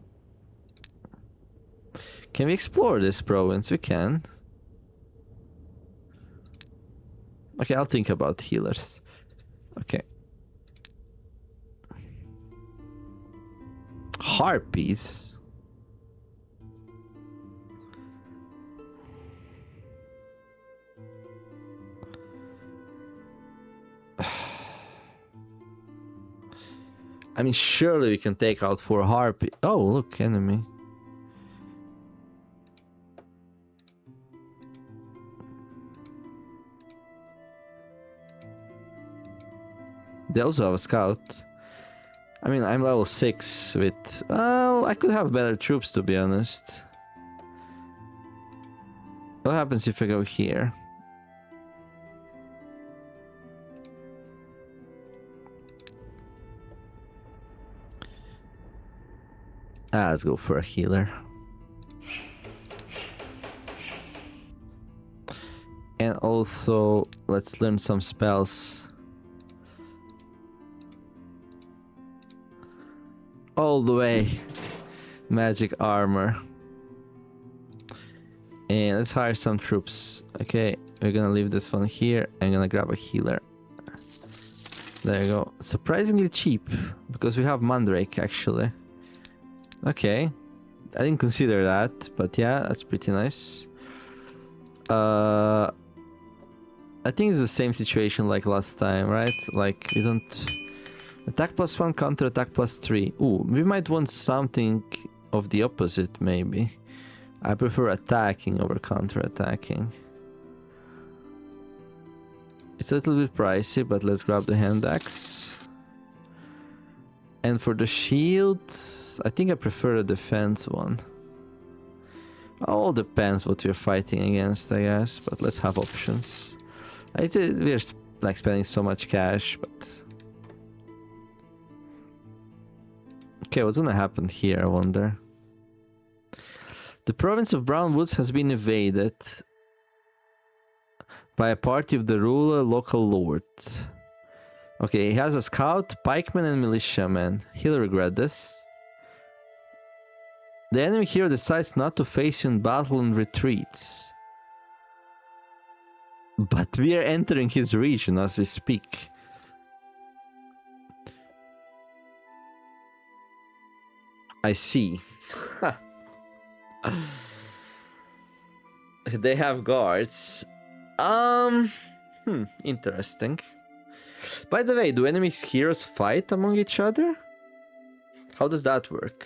Can we explore this province? We can. Okay, I'll think about healers. Okay. Harpies. I mean, surely we can take out 4 harpy. Oh, look, enemy. They also have a scout. I mean, I'm level 6 with... Well, I could have better troops, to be honest. What happens if I go here? Let's go for a healer. And also, let's learn some spells. All the way. Magic armor. And let's hire some troops. Okay, we're gonna leave this one here. I'm gonna grab a healer. There you go. Surprisingly cheap, because we have Mandrake actually. Okay, I didn't consider that, but yeah, that's pretty nice. I think it's the same situation like last time, right? Like, we don't... Attack +1, counter attack +3. Ooh, we might want something of the opposite, maybe. I prefer attacking over counter attacking. It's a little bit pricey, but let's grab the hand axe. And for the shield, I think I prefer the defense one. All depends what we're fighting against, I guess, but let's have options. We're like spending so much cash, but Okay, what's gonna happen here, I wonder? The province of Brown Woods has been invaded by a party of the ruler local lord. Okay, he has a scout, pikeman, and militiaman. He'll regret this. The enemy hero decides not to face you in battle and retreats. But we are entering his region as we speak. I see. They have guards. Interesting. By the way, do enemies heroes fight among each other? How does that work?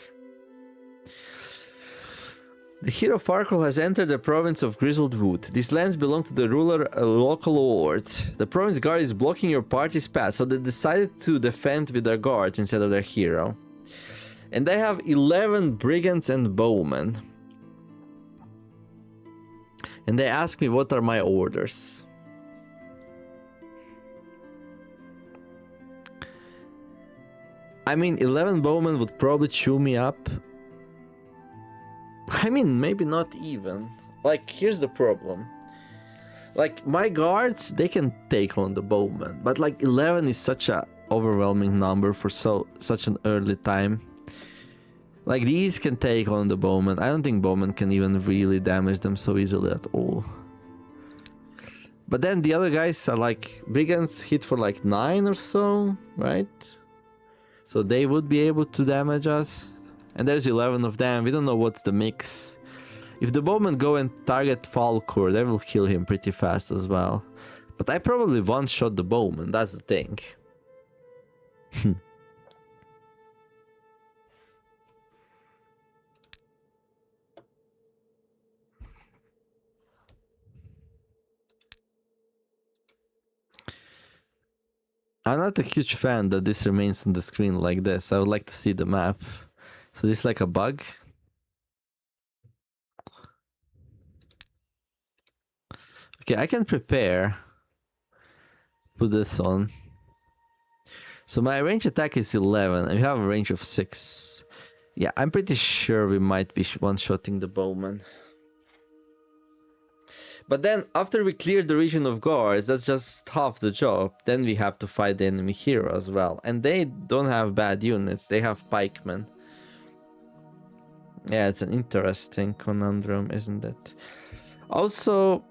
The hero Farkle has entered the province of Grizzled Wood. These lands belong to the ruler, a local lord. The province guard is blocking your party's path, so they decided to defend with their guards instead of their hero. And they have 11 brigands and bowmen. And they ask me what are my orders. I mean, 11 bowmen would probably chew me up. I mean, maybe not even. Like, here's the problem. Like, my guards, they can take on the bowmen. But like, 11 is such a overwhelming number for such an early time. Like, these can take on the bowmen. I don't think bowmen can even really damage them so easily at all. But then the other guys are like, brigands hit for like 9 or so, right? So they would be able to damage us. And there's 11 of them. We don't know what's the mix. If the bowmen go and target Falkor, they will kill him pretty fast as well. But I probably one-shot the bowman, that's the thing. I'm not a huge fan that this remains on the screen like this. I would like to see the map. So this is like a bug. Okay, I can prepare. Put this on. So my range attack is 11 and we have a range of 6. Yeah, I'm pretty sure we might be one-shotting the bowman. But then, after we clear the region of guards, that's just half the job. Then we have to fight the enemy hero as well. And they don't have bad units, they have pikemen. Yeah, it's an interesting conundrum, isn't it? Also...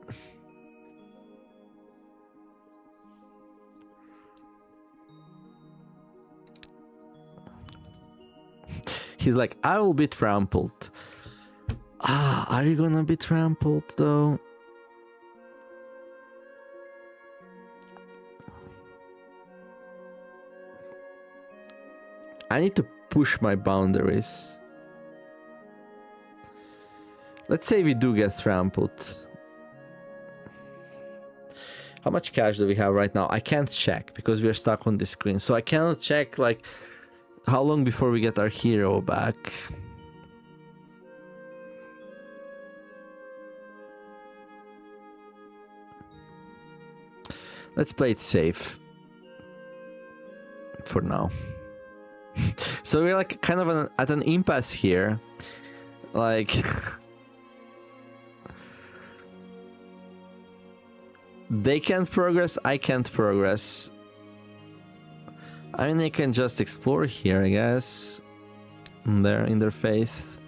He's like, I will be trampled. Ah, are you gonna be trampled though? I need to push my boundaries. Let's say we do get trampled. How much cash do we have right now? I can't check because we're stuck on the screen. So I cannot check like how long before we get our hero back. Let's play it safe. For now. So we're like kind of at an impasse here. Like... They can't progress, I can't progress. I mean, I can just explore here, I guess. There, in their face.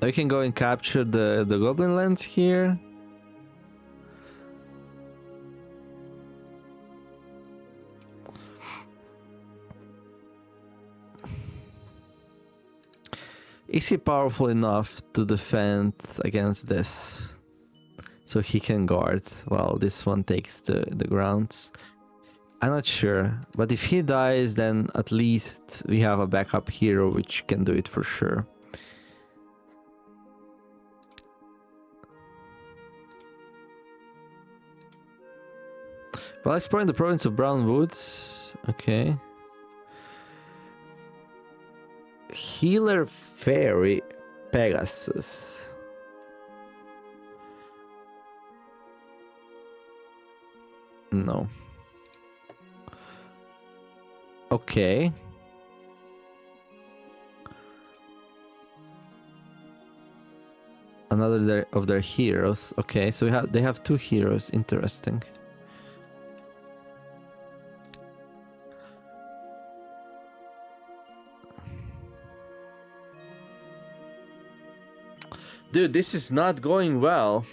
We can go and capture the goblin lands here. Is he powerful enough to defend against this? So he can guard while this one takes the grounds. I'm not sure, but if he dies, then at least we have a backup hero which can do it for sure. While exploring the province of Brown Woods, okay. Healer Fairy Pegasus. No. Okay. Another of their heroes. Okay, so they have 2 heroes. Interesting. Dude, this is not going well.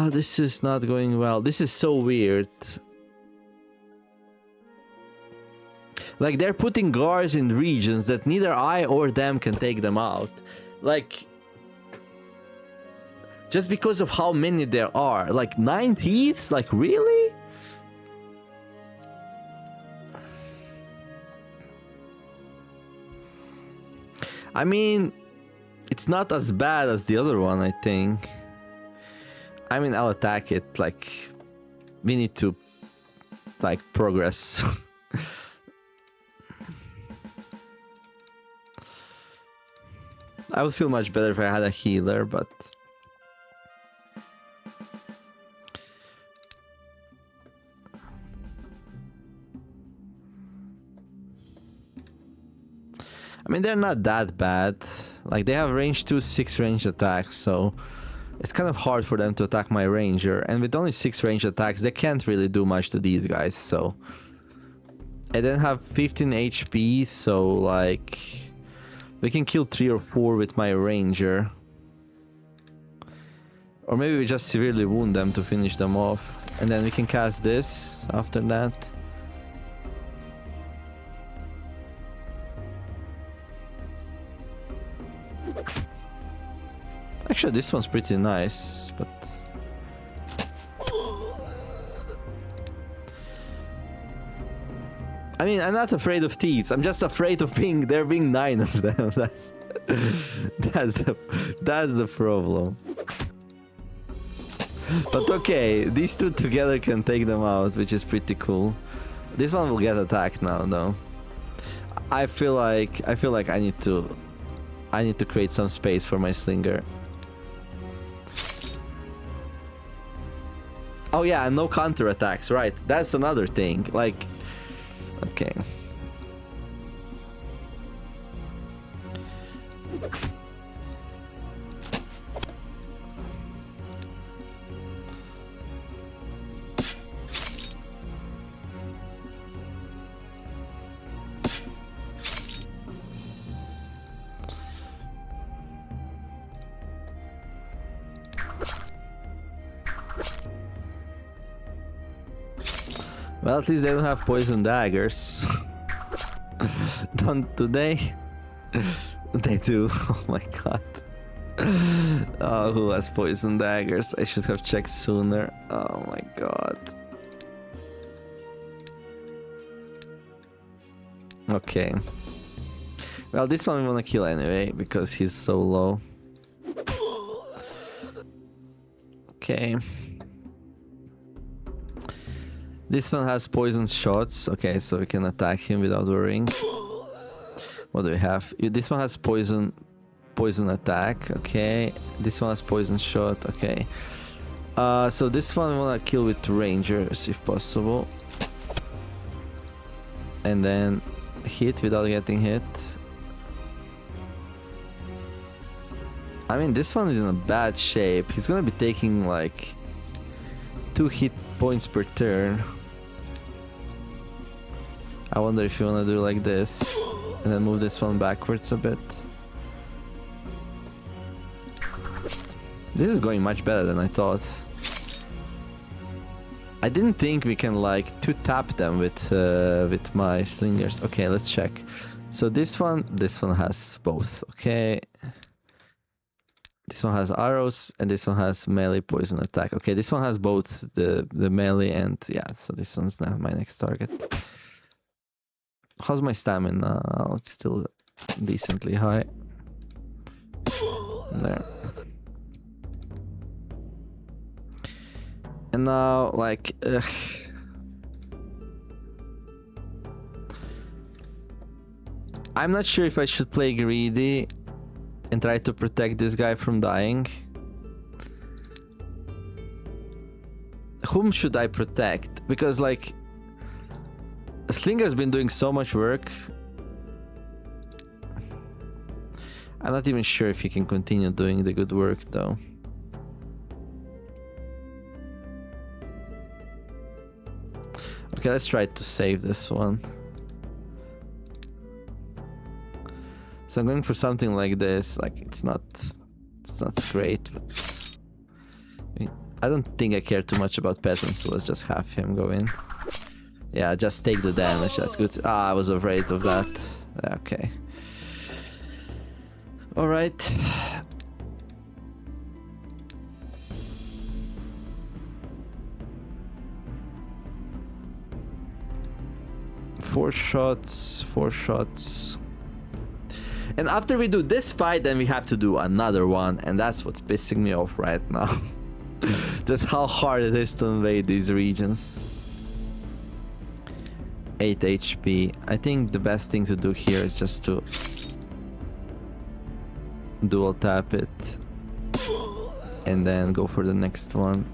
This is not going well. This is so weird. Like, they're putting guards in regions that neither I or them can take them out. Like, just because of how many there are. Like, 9 thieves? Like, really? I mean, it's not as bad as the other one, I think. I mean, I'll attack it. Like, we need to, like, progress. I would feel much better if I had a healer, but... I mean, they're not that bad. Like, they have range 2, 6 range attacks, so... It's kind of hard for them to attack my ranger, and with only 6 range attacks, they can't really do much to these guys, so... I then have 15 HP, so, like... We can kill 3 or 4 with my ranger. Or maybe we just severely wound them to finish them off. And then we can cast this after that. Actually, this one's pretty nice, but... I mean, I'm not afraid of thieves. I'm just afraid of there being 9 of them. That's the problem. But okay, these 2 together can take them out, which is pretty cool. This one will get attacked now, though. I feel like I need to create some space for my slinger. Oh yeah, no counter attacks, right? That's another thing. Like, okay. Well, at least they don't have poison daggers. Do they? They do. Oh my god. Oh, who has poison daggers? I should have checked sooner. Oh my god. Okay. Well, this one we wanna kill anyway, because he's so low. Okay. This one has poison shots. Okay, so we can attack him without worrying. What do we have? This one has poison attack. Okay. This one has poison shot. Okay. So this one we wanna kill with rangers if possible. And then hit without getting hit. I mean, this one is in a bad shape. He's gonna be taking like 2 hit points per turn. I wonder if you wanna do like this and then move this one backwards a bit. This is going much better than I thought. I didn't think we can like 2-tap them with my slingers. Okay, let's check. So this one has both. Okay. This one has arrows and this one has melee poison attack. Okay, this one has both the melee and yeah, so this one's now my next target. How's my stamina? Oh, it's still decently high. There. And now, like, I'm not sure if I should play greedy and try to protect this guy from dying. whom should I protect? Because like Slinger's been doing so much work. I'm not even sure if he can continue doing the good work though. Okay, let's try to save this one. So I'm going for something like this. Like it's not great, but I don't think I care too much about peasants, so let's just have him go in. Yeah, just take the damage, that's good. Ah, I was afraid of that. Okay. Alright. Four shots. And after we do this fight, then we have to do another one, and that's what's pissing me off right now. Just how hard it is to invade these regions. 8 HP. I think the best thing to do here is just to dual tap it and then go for the next one.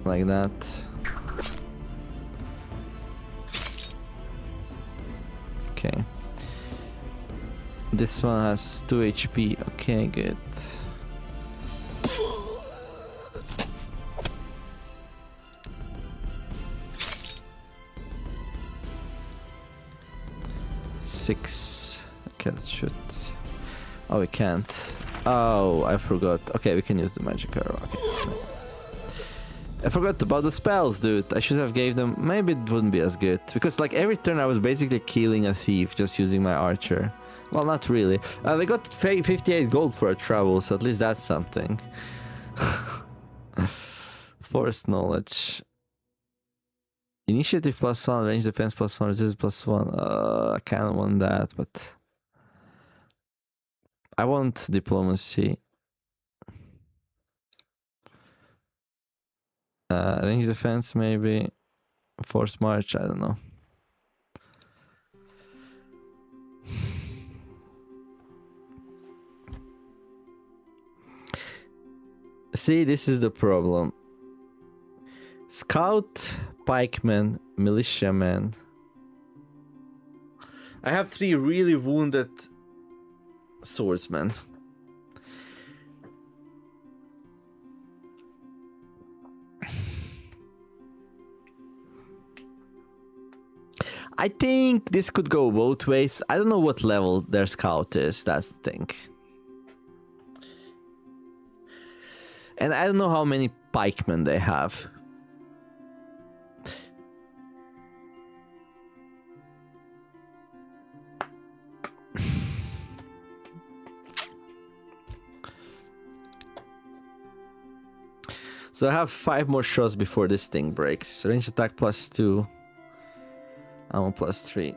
Like that. Okay. This one has 2 HP. Okay, good. Six. Okay, let's shoot. Oh, we can't. Oh, I forgot. Okay, we can use the magic arrow. Okay. I forgot about the spells, dude. I should have gave them. Maybe it wouldn't be as good. Because like every turn I was basically killing a thief just using my archer. Well, not really. We got 58 gold for a travel, so at least that's something. Forest knowledge. Initiative +1, range defense +1, resistance +1. I kind of want that, but I want diplomacy. Range defense maybe. Force march, I don't know. See, this is the problem. Scout, pikeman, militiaman. I have 3 really wounded swordsmen. I think this could go both ways. I don't know what level their scout is, that's the thing. And I don't know how many pikemen they have. So I have 5 more shots before this thing breaks. Range attack +2. Ammo +3.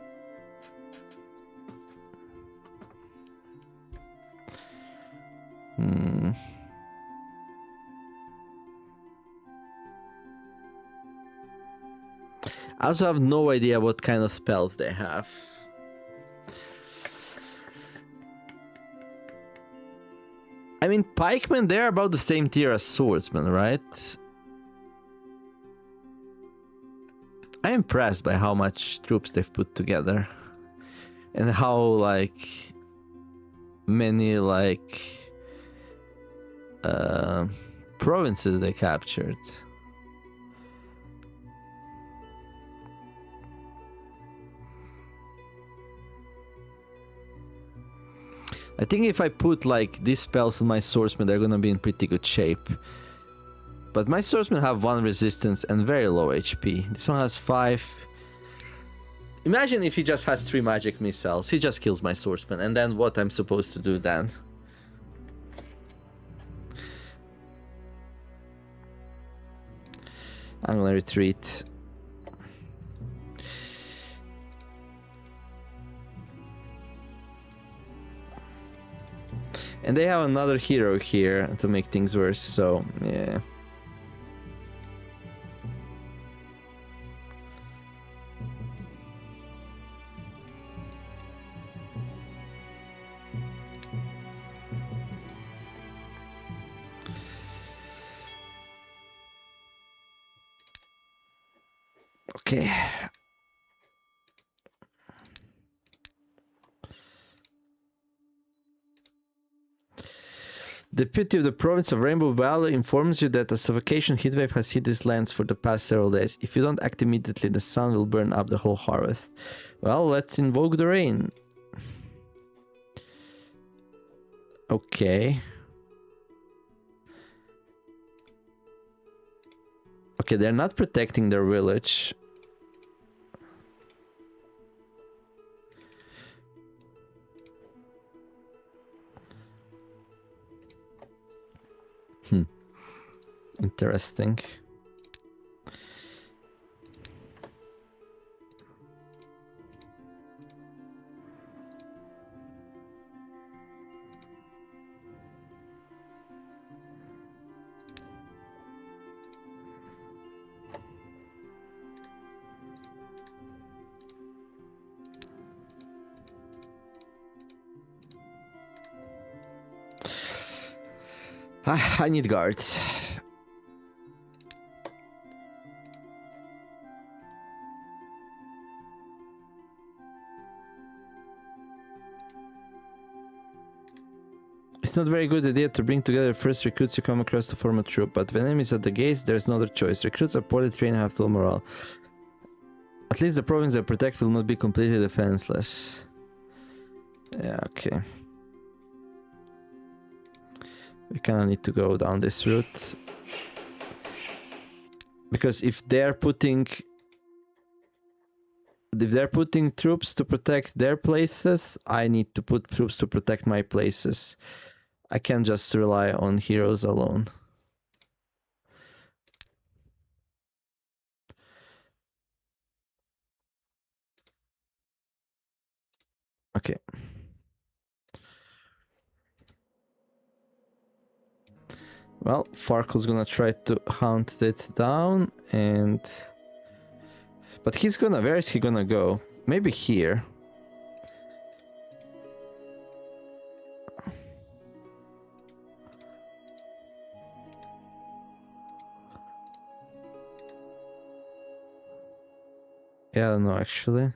I also have no idea what kind of spells they have. I mean, pikemen, they're about the same tier as swordsmen, right? I'm impressed by how much troops they've put together. And how, like, many, like, provinces they captured. I think if I put like these spells on my swordsmen, they're gonna be in pretty good shape. But my swordsmen have 1 resistance and very low HP. This one has 5. Imagine if he just has 3 magic missiles. He just kills my swordsman, and then what I'm supposed to do then? I'm gonna retreat. And they have another hero here to make things worse, so yeah. Okay. The deputy of the province of Rainbow Valley informs you that a suffocation heatwave has hit these lands for the past several days. If you don't act immediately, the sun will burn up the whole harvest. Well, let's invoke the rain. Okay. Okay, they're not protecting their village. Interesting. I need guards. It's not a very good idea to bring together the first recruits you come across to form a troop, but when enemies at the gates, there's no other choice. Recruits are poorly trained and have low morale. At least the province they protect will not be completely defenseless. Yeah, okay. We kinda need to go down this route. Because if they're putting troops to protect their places, I need to put troops to protect my places. I can't just rely on heroes alone. Okay. Well, Farkle's gonna try to hunt it down and... But he's gonna... Where is he gonna go? Maybe here. Yeah, I don't know actually.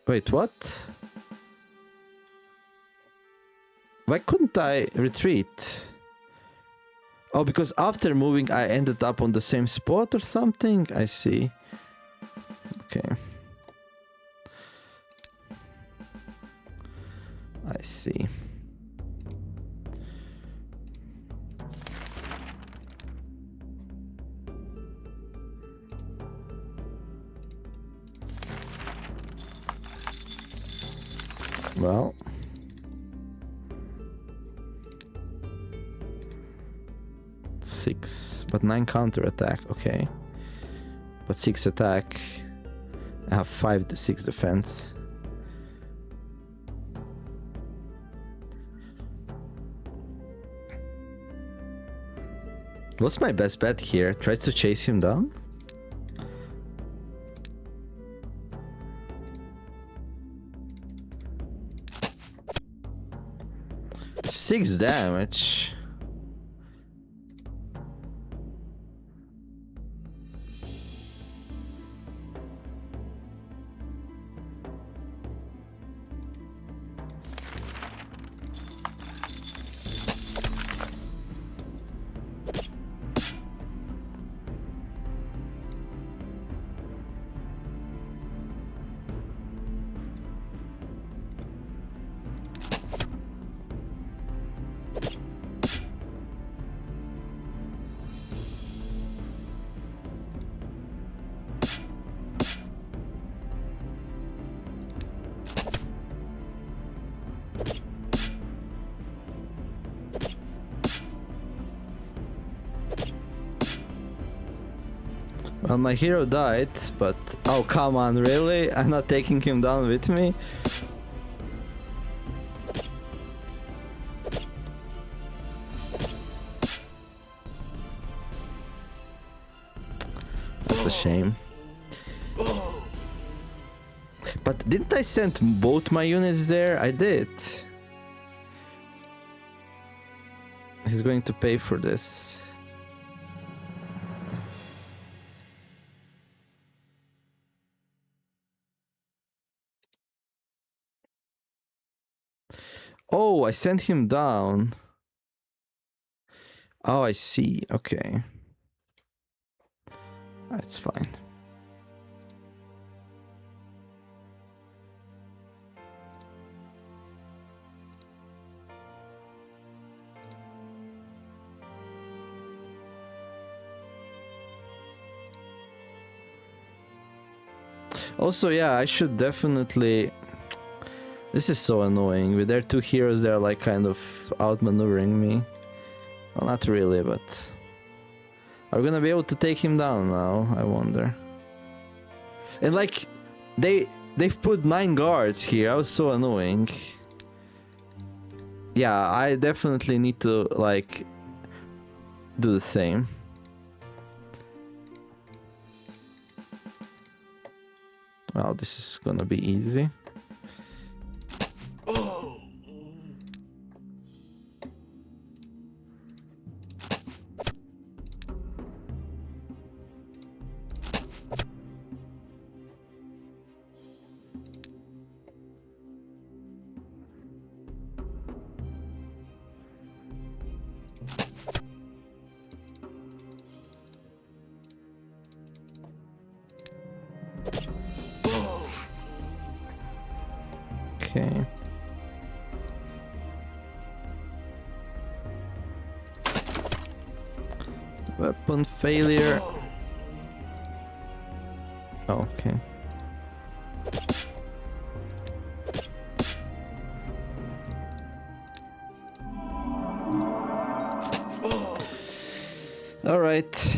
Wait, what? Why couldn't I retreat? Oh, because after moving I ended up on the same spot or something? I see. Okay. I see. Well. Six, but 9 counter attack, okay. But 6 attack. I have 5 to 6 defense. What's my best bet here? Tries to chase him down? Six damage. Well, my hero died, but... Oh, come on, really? I'm not taking him down with me? That's a shame. But didn't I send both my units there? I did. He's going to pay for this. I sent him down. Oh, I see. Okay. That's fine. Also, yeah, I should definitely... This is so annoying. With their two heroes, they're like kind of outmaneuvering me. Well, not really, but... Are we gonna be able to take him down now? I wonder. And like, they've put 9 guards here. That was so annoying. Yeah, I definitely need to like do the same. Well, this is gonna be easy. Okay. Weapon failure. Oh, okay. All right.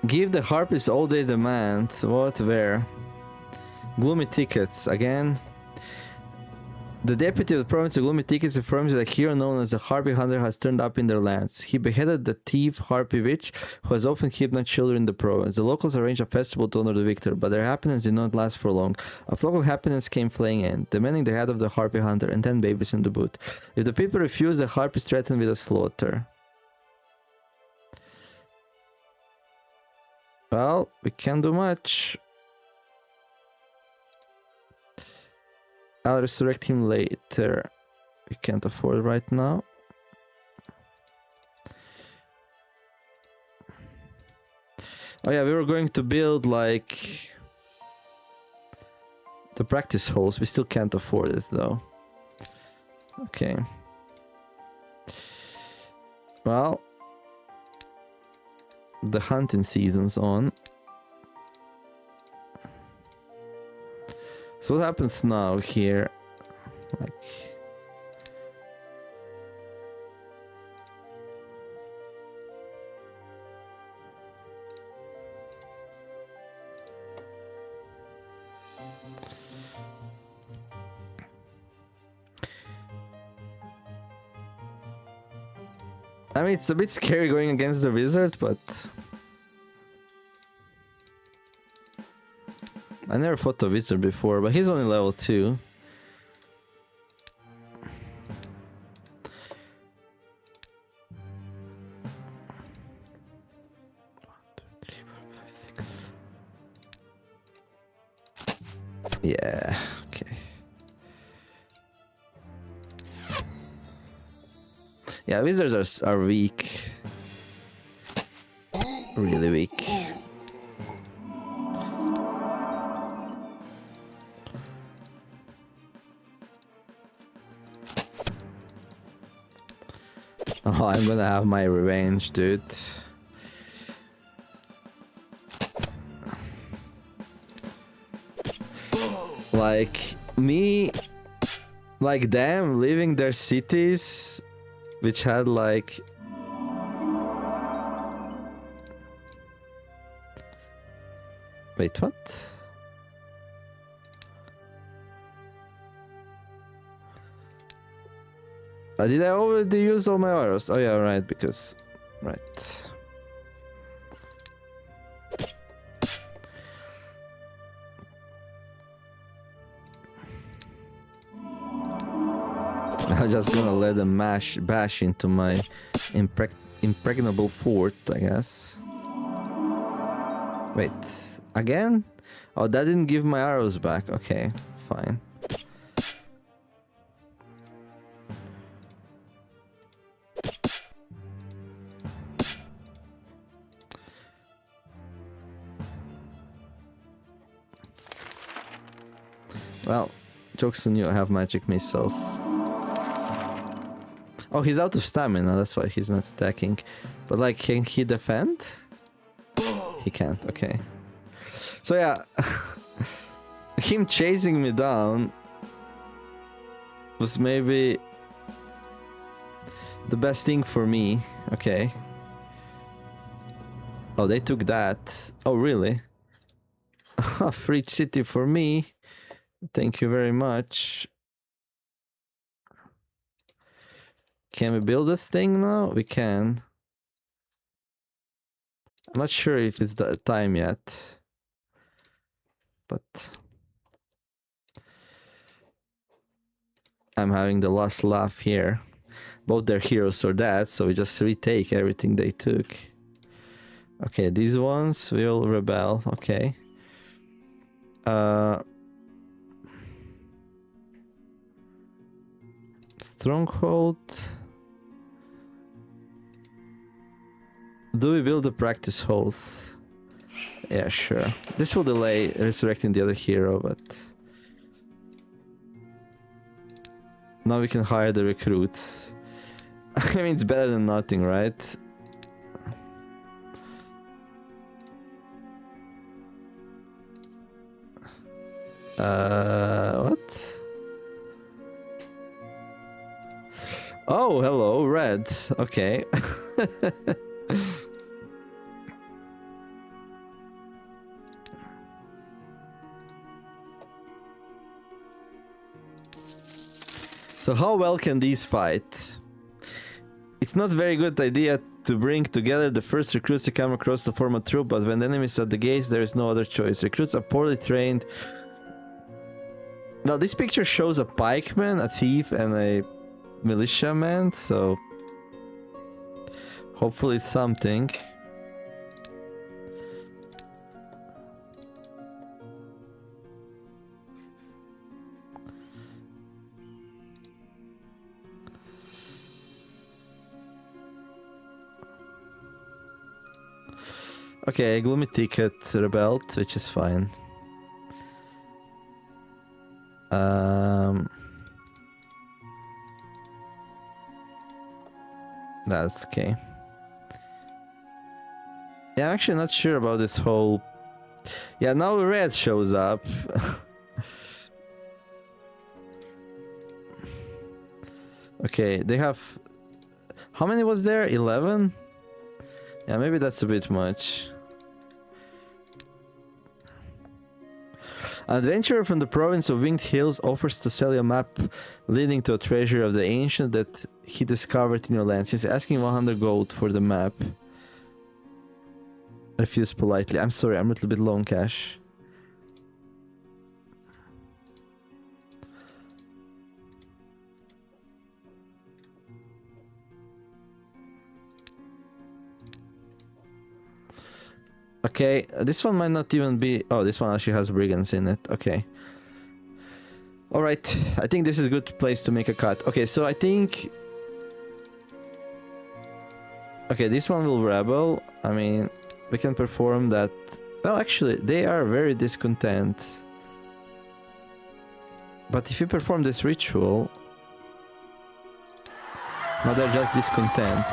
Give the harpist all they demand. What, where? Gloomy tickets again. The deputy of the province of Gloomy Tickets informs that a hero known as the Harpy Hunter has turned up in their lands. He beheaded the thief Harpy Witch, who has often kidnapped children in the province. The locals arranged a festival to honor the victor, but their happiness did not last for long. A flock of happiness came flying in, demanding the head of the Harpy Hunter and 10 babies in the boot. If the people refused, the Harpy is threatened with a slaughter. Well, we can't do much. I'll resurrect him later. We can't afford right now. Oh yeah, we were going to build like the practice holes. We still can't afford it though. Okay. Well, the hunting season's on. So what happens now here? Like... I mean, it's a bit scary going against the wizard, but... I never fought the wizard before, but he's only level 2. Yeah, okay. Yeah, wizards are weak. Really weak. Oh, I'm gonna have my revenge, dude. Like, me... Like, them leaving their cities, which had, like... Wait, what? Did I already use all my arrows? Oh yeah, right, because... Right. I'm just gonna let them bash into my impregnable fort, I guess. Wait, again? Oh, that didn't give my arrows back. Okay, fine. Well, joke's on you, I have magic missiles. Oh, he's out of stamina, that's why he's not attacking. But like, can he defend? He can't, okay. So yeah, him chasing me down was maybe the best thing for me, okay. Oh, they took that. Oh, really? Free city for me. Thank you very much. Can we build this thing now? We can. I'm not sure if it's the time yet. But I'm having the last laugh here. Both their heroes are dead, so we just retake everything they took. Okay, these ones will rebel. Okay. Stronghold. Do we build a practice hold? Yeah, sure. This will delay resurrecting the other hero, but now we can hire the recruits. I mean, it's better than nothing, right? What? Oh, hello, red. Okay. So how well can these fight? It's not a very good idea to bring together the first recruits to come across to form a troop, but when the enemies at the gates, there is no other choice. Recruits are poorly trained. Well, this picture shows a pikeman, a thief, and a militiaman, so hopefully it's something. Okay, gloomy ticket rebelled, which is fine. That's okay. Yeah, I'm actually not sure about this whole... Yeah, now red shows up. Okay, they have... How many was there? 11? Yeah, maybe that's a bit much. An adventurer from the province of Winged Hills offers to sell you a map leading to a treasure of the ancient that he discovered in your lands. He's asking 100 gold for the map. Refuse politely. I'm sorry, I'm a little bit low on cash. Okay, this one might not even be... Oh, this one actually has brigands in it. Okay. Alright, I think this is a good place to make a cut. Okay, so I think... Okay, this one will rebel. I mean, we can perform that... Well, actually, they are very discontent. But if you perform this ritual... Now they're just discontent.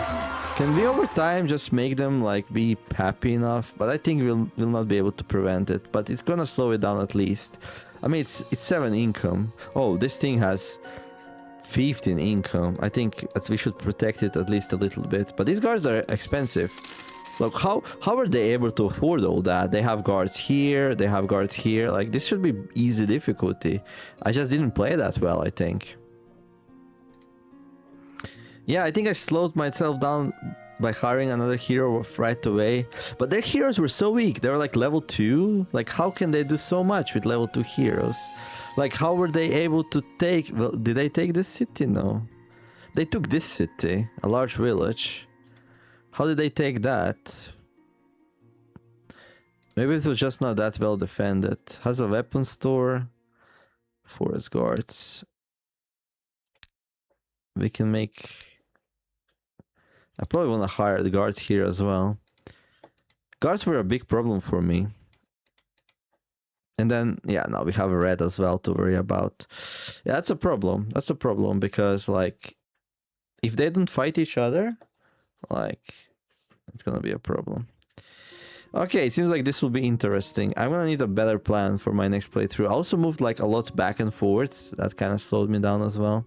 Can we over time just make them like be happy enough? But I think we'll not be able to prevent it. But it's gonna slow it down at least. I mean, it's 7 income. Oh, this thing has 15 income. I think that we should protect it at least a little bit. But these guards are expensive. Look, how are they able to afford all that? They have guards here, they have guards here. Like, this should be easy difficulty. I just didn't play that well, I think. Yeah, I think I slowed myself down by hiring another hero right away. But their heroes were so weak. They were like level 2. Like, how can they do so much with level 2 heroes? Like, how were they able to take... Well, did they take this city? No. They took this city, a large village. How did they take that? Maybe it was just not that well defended. Has a weapon store. Forest guards. We can make... I probably want to hire the guards here as well. Guards were a big problem for me. And then, yeah, now we have a red as well to worry about. Yeah, that's a problem. That's a problem because, like, if they don't fight each other, like, it's gonna be a problem. Okay, it seems like this will be interesting. I'm gonna need a better plan for my next playthrough. I also moved, like, a lot back and forth. That kind of slowed me down as well.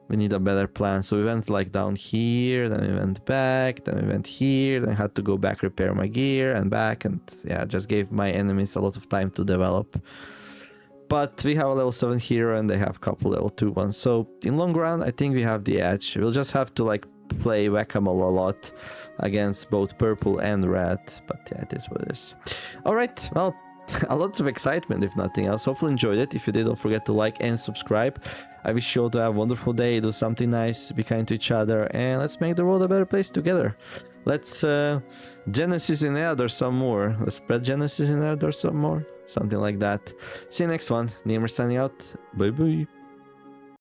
We need a better plan. So we went like down here, then we went back, then we went here, then I had to go back, repair my gear and back, and yeah, just gave my enemies a lot of time to develop. But we have a level 7 hero and they have a couple level 2 ones. So in long run, I think we have the edge. We'll just have to like play whack-a-mole a lot against both purple and red. But yeah, it is what it is. Alright, well, a lot of excitement if nothing else. Hopefully enjoyed it. If you did, don't forget to like and subscribe. I wish you all to have a wonderful day, do something nice, be kind to each other, and let's make the world a better place together. Let's Genesis in Eador some more. Let's spread Genesis in Eador some more. Something like that. See you next one. Neymar signing out. Bye bye.